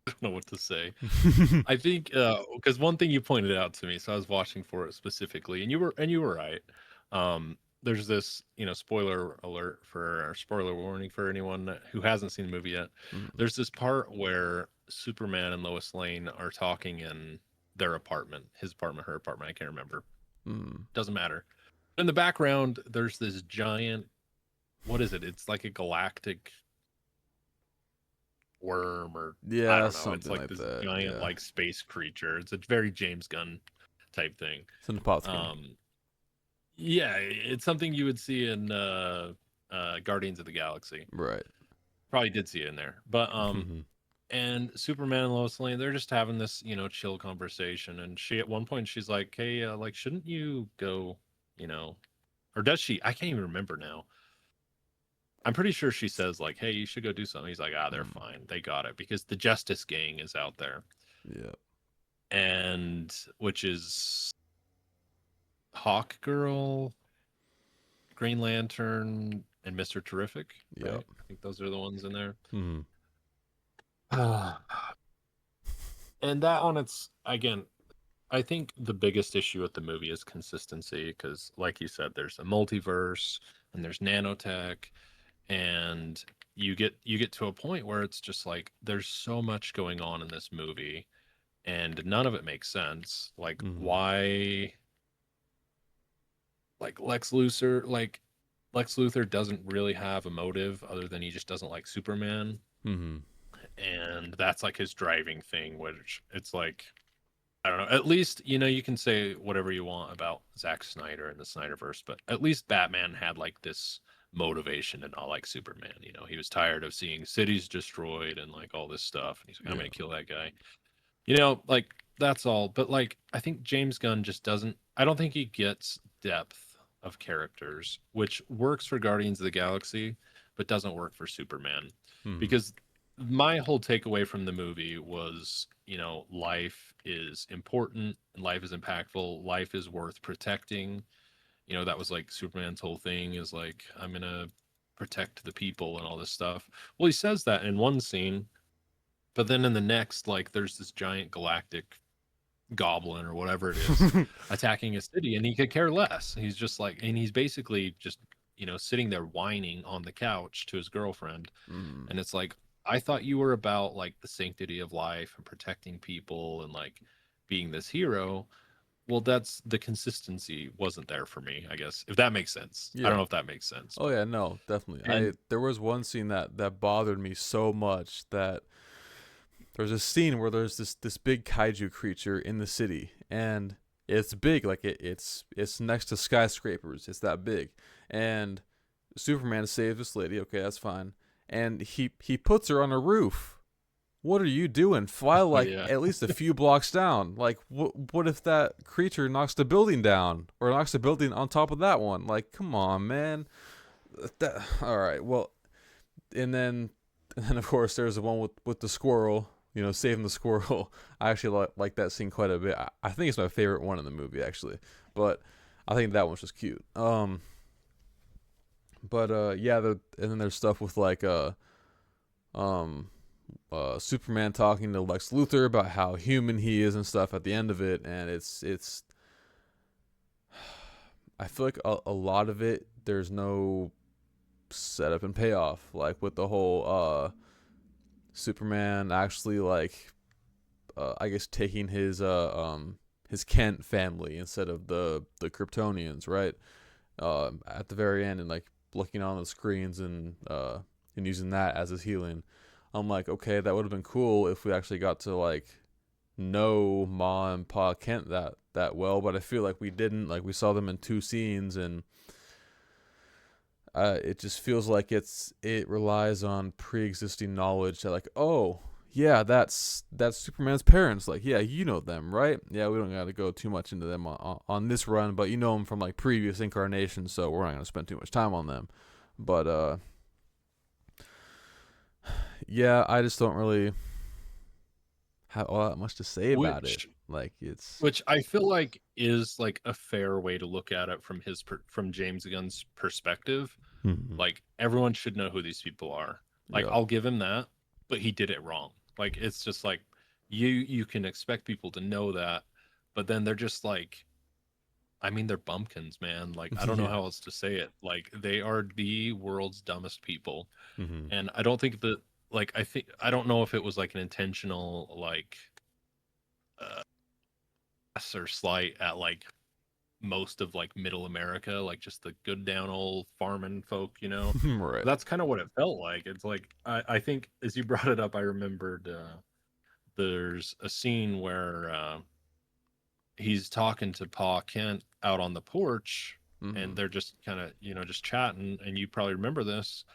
don't know what to say. I think because one thing you pointed out to me, so I was watching for it specifically, and you were right. There's this, spoiler alert or spoiler warning for anyone who hasn't seen the movie yet. Mm-hmm. There's this part where Superman and Lois Lane are talking in their apartment, his apartment, her apartment, I can't remember. Doesn't matter. In the background, there's this giant, what is it? It's like a galactic worm, or I Yeah, don't know. something It's like like this that. giant Yeah. like space creature. It's a very James Gunn type thing. It's in the Potskin. Yeah, it's something you would see in Guardians of the Galaxy. Right. Probably did see it in there. But Mm-hmm. and Superman and Lois Lane, they're just having this, chill conversation, and she at one point she's like, "Hey, like shouldn't you go, or does she? I can't even remember now. I'm pretty sure she says like, "Hey, you should go do something." He's like, "Ah, they're fine. They got it because the Justice Gang is out there." Yeah. And which is Hawk Girl, Green Lantern, and Mr. Terrific. Right? Yep. I think those are the ones in there. Mm-hmm. And that on its, again, I think the biggest issue with the movie is consistency because, like you said, there's a multiverse and there's nanotech, and you get to a point where it's just like there's so much going on in this movie and none of it makes sense. Like why, like Lex Luthor doesn't really have a motive other than he just doesn't like Superman. And that's like his driving thing, which it's like, I don't know. At least, you can say whatever you want about Zack Snyder and the Snyderverse, but at least Batman had like this motivation and not like Superman. He was tired of seeing cities destroyed and like all this stuff. And he's like, I'm going to kill that guy. Like that's all. But like, I think James Gunn just doesn't, I don't think he gets depth of characters, which works for Guardians of the Galaxy, but doesn't work for Superman. Because my whole takeaway from the movie was, life is important, life is impactful, life is worth protecting. That was like Superman's whole thing is like, I'm going to protect the people and all this stuff. Well, he says that in one scene, but then in the next, like, there's this giant galactic goblin or whatever it is attacking a city, and he could care less. He's just like, and he's basically just, sitting there whining on the couch to his girlfriend. And it's like, I thought you were about like the sanctity of life and protecting people and like being this hero. Well, that's the consistency wasn't there for me, I guess, if that makes sense. Yeah. I don't know if that makes sense. Oh yeah, no, definitely. There was one scene that bothered me so much that there's a scene where there's this big kaiju creature in the city, and it's big, like it's next to skyscrapers. It's that big, and Superman saves this lady. Okay, that's fine, and he puts her on a roof. What are you doing? Fly like at least a few blocks down. Like what if that creature knocks the building down or knocks the building on top of that one? Like, come on, man. All right, well, and then of course there's the one with the squirrel. Saving the squirrel. I actually like that scene quite a bit. I think it's my favorite one in the movie, actually. But I think that one's just cute. Yeah, and then there's stuff with like Superman talking to Lex Luthor about how human he is and stuff at the end of it, and it's I feel like a lot of it there's no setup and payoff, like with the whole Superman actually like I guess taking his Kent family instead of the Kryptonians, right? At the very end, and like looking on the screens and using that as his healing. I'm like, okay, that would have been cool if we actually got to like know Ma and Pa Kent that well, but I feel like we didn't. Like we saw them in 2 scenes, and it just feels like it relies on pre-existing knowledge that, like, oh yeah, that's Superman's parents. Like, yeah, you know them, right? Yeah, we don't got to go too much into them on this run, but you know them from like previous incarnations, so we're not gonna spend too much time on them. But yeah, I just don't really have all that much to say about it. Like, which I feel like is like a fair way to look at it from from James Gunn's perspective. Like, everyone should know who these people are. Like, I'll give him that, but he did it wrong. Like, it's just like you can expect people to know that, but then they're just like, I mean, they're bumpkins, man. Like, I don't know how else to say it. Like, they are the world's dumbest people. And I don't think that, like, I don't know if it was like an intentional, like, or slight at like most of like middle America, like just the good down old farming folk, you know. right. That's kind of what it felt like. It's like I think as you brought it up, I remembered there's a scene where he's talking to Pa Kent out on the porch, and they're just kind of, you know, just chatting, and you probably remember this.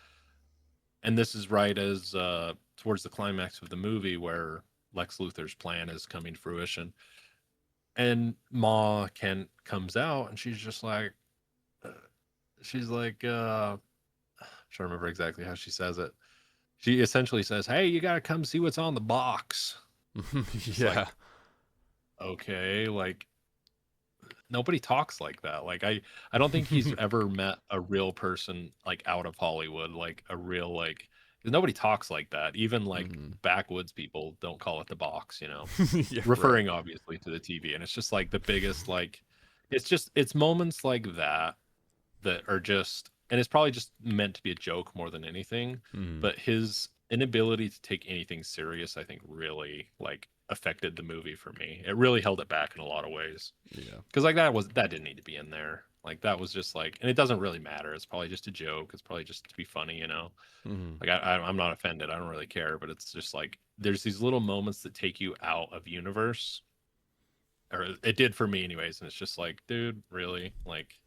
And this is right as towards the climax of the movie where Lex Luthor's plan is coming to fruition. And Ma Kent comes out, and she's just like, I'm trying to remember exactly how she says it. She essentially says, "Hey, you got to come see what's on the box." Yeah. Like, okay, like, nobody talks like that. Like, I don't think he's ever met a real person like out of Hollywood, like a real, like, 'cause nobody talks like that. Even like backwoods people don't call it the box, you know. Yeah, referring obviously to the TV. And it's just like the biggest, like, it's moments like that that are just, and it's probably just meant to be a joke more than anything. But his inability to take anything serious, I think, really like affected the movie for me. It really held it back in a lot of ways. Yeah. Because like that didn't need to be in there. Like, that was just like, and it doesn't really matter. It's probably just a joke. It's probably just to be funny, you know. Like, I'm not offended. I don't really care. But it's just like there's these little moments that take you out of universe, or it did for me, anyways. And it's just like, dude, really? Like,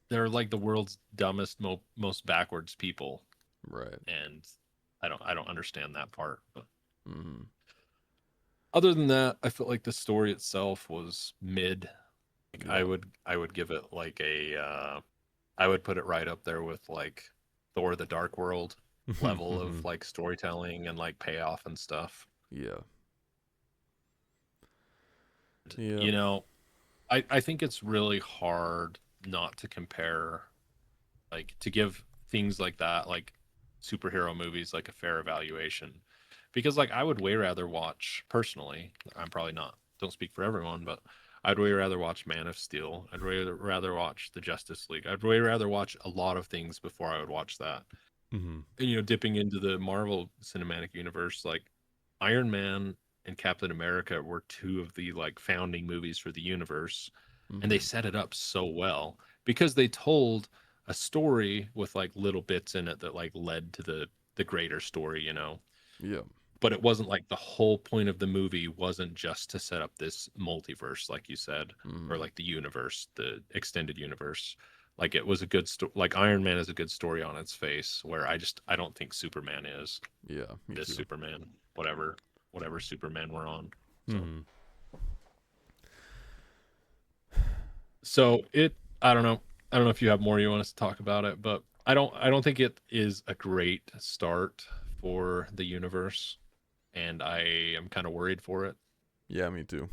they're like the world's dumbest, most backwards people, right? And I don't understand that part. But other than that, I felt like the story itself was mid. Like, I would give it like a I would put it right up there with like Thor: The Dark World level of like storytelling and like payoff and stuff. Yeah. You know, I think it's really hard not to compare, like, to give things like that, like superhero movies, like a fair evaluation. Because like I would way rather watch, personally, I'm probably not, don't speak for everyone, but I'd way rather watch Man of Steel. I'd way rather watch the Justice League. I'd way rather watch a lot of things before I would watch that. And, you know, dipping into the Marvel Cinematic Universe, like Iron Man and Captain America were two of the like founding movies for the universe, and they set it up so well because they told a story with like little bits in it that like led to the greater story, you know. Yeah. But it wasn't like the whole point of the movie wasn't just to set up this multiverse, like you said, or like the universe, the extended universe. Like, it was a good story. Like, Iron Man is a good story on its face, where I don't think Superman is. Yeah. This too. Superman, whatever Superman we're on. So I don't know. I don't know if you have more you want us to talk about it, but I don't think it is a great start for the universe, and I am kind of worried for it. Yeah, me too.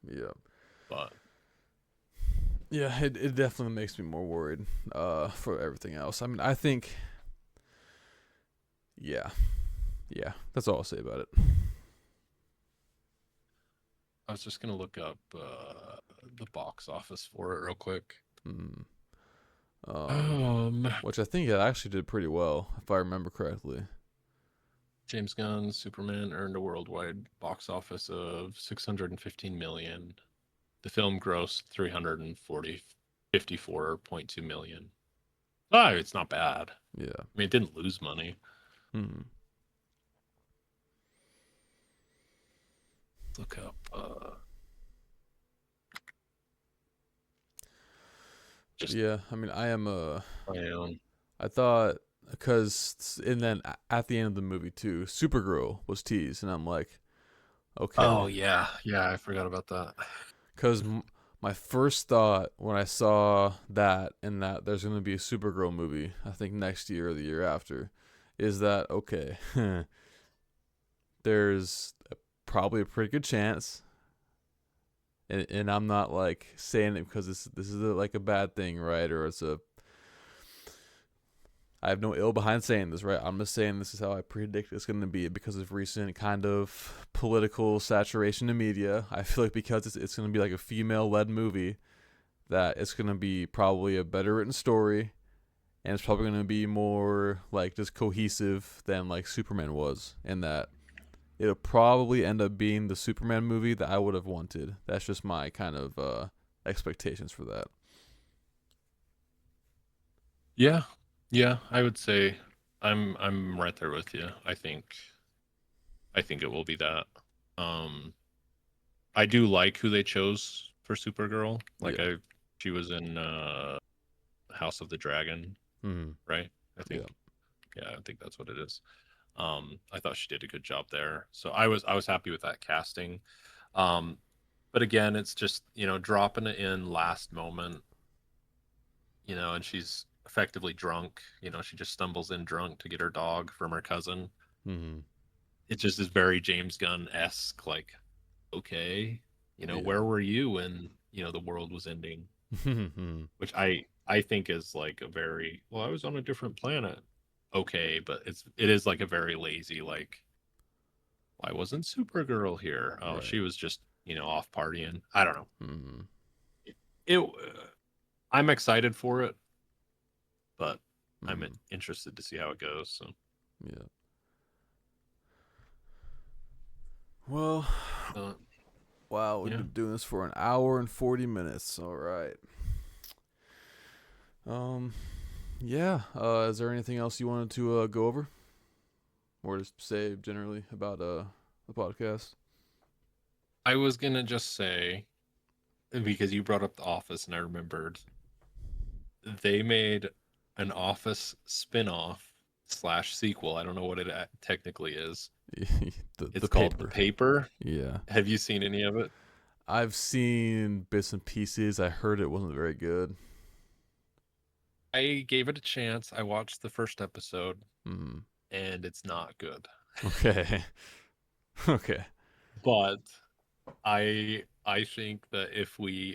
Yeah. But yeah, it definitely makes me more worried for everything else. I mean, I think yeah, that's all I'll say about it. I was just gonna look up the box office for it real quick. Which I think it actually did pretty well, if I remember correctly. James Gunn's Superman earned a worldwide box office of 615 million. The film grossed 54.2 million. Oh, it's not bad. Yeah. I mean, it didn't lose money. look up. Yeah, I mean, I am my own. I thought because and then at the end of the movie too, Supergirl was teased, and I'm like, okay. Oh yeah, I forgot about that. Because my first thought when I saw that and that there's gonna be a Supergirl movie, I think next year or the year after, is that okay? There's probably a pretty good chance. And I'm not like saying it because this is like a bad thing, right? Or I have no ill behind saying this, right? I'm just saying this is how I predict it's going to be because of recent kind of political saturation in media. I feel like because it's going to be like a female-led movie, that it's going to be probably a better written story, and it's probably going to be more like just cohesive than like Superman was, and that it'll probably end up being the Superman movie that I would have wanted. That's just my kind of expectations for that. Yeah, I would say I'm right there with you. I think it will be that. I do like who they chose for Supergirl. Like she was in House of the Dragon, right? I think. Yeah, I think that's what it is. I thought she did a good job there, so I was happy with that casting. But again, it's just dropping it in last moment, and she's effectively drunk. She just stumbles in drunk to get her dog from her cousin. It just is very James Gunn-esque. Like, okay, where were you when the world was ending? Which I think is like a very well. I was on a different planet. Okay, but it is like a very lazy, like, why wasn't Supergirl here? Oh, right. She was just off partying. I don't know. I'm excited for it, but I'm interested to see how it goes. So yeah. Well, wow, we've been doing this for an hour and 40 minutes. All right. Yeah. Is there anything else you wanted to go over, or just say generally about the podcast? I was gonna just say, because you brought up The Office, and I remembered they made an Office spin-off / sequel. I don't know what it technically is. It's called The Paper. Yeah. Have you seen any of it? I've seen bits and pieces. I heard it wasn't very good. I gave it a chance. I watched the first episode, and it's not good. Okay. Okay. But I think that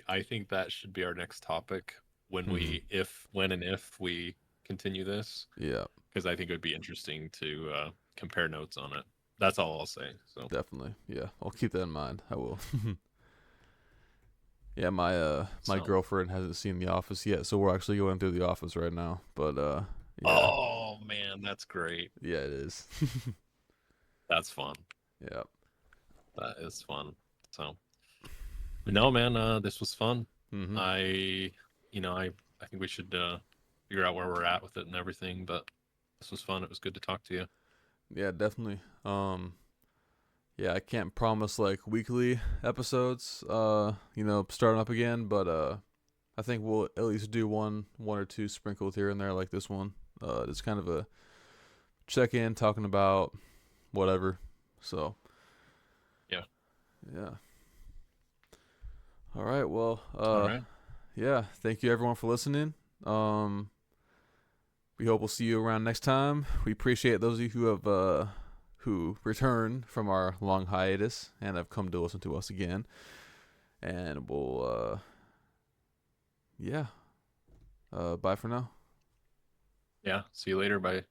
I think that should be our next topic when when and if we continue this. Yeah. Because I think it would be interesting to compare notes on it. That's all I'll say. So definitely, yeah, I'll keep that in mind. I will. Yeah, my girlfriend hasn't seen The Office yet, so we're actually going through The Office right now. But yeah. Oh man, that's great. Yeah, it is. That's fun. Yeah, that is fun. So, no, man, this was fun. I think we should figure out where we're at with it and everything. But this was fun. It was good to talk to you. Yeah, definitely. Yeah, I can't promise like weekly episodes, starting up again, but I think we'll at least do one or two sprinkled here and there like this one. It's kind of a check-in talking about whatever. So yeah. All right, well, all right. Yeah, thank you everyone for listening. We hope we'll see you around next time. We appreciate those of you who have who returned from our long hiatus and have come to listen to us again. And we'll bye for now. Yeah, see you later. Bye.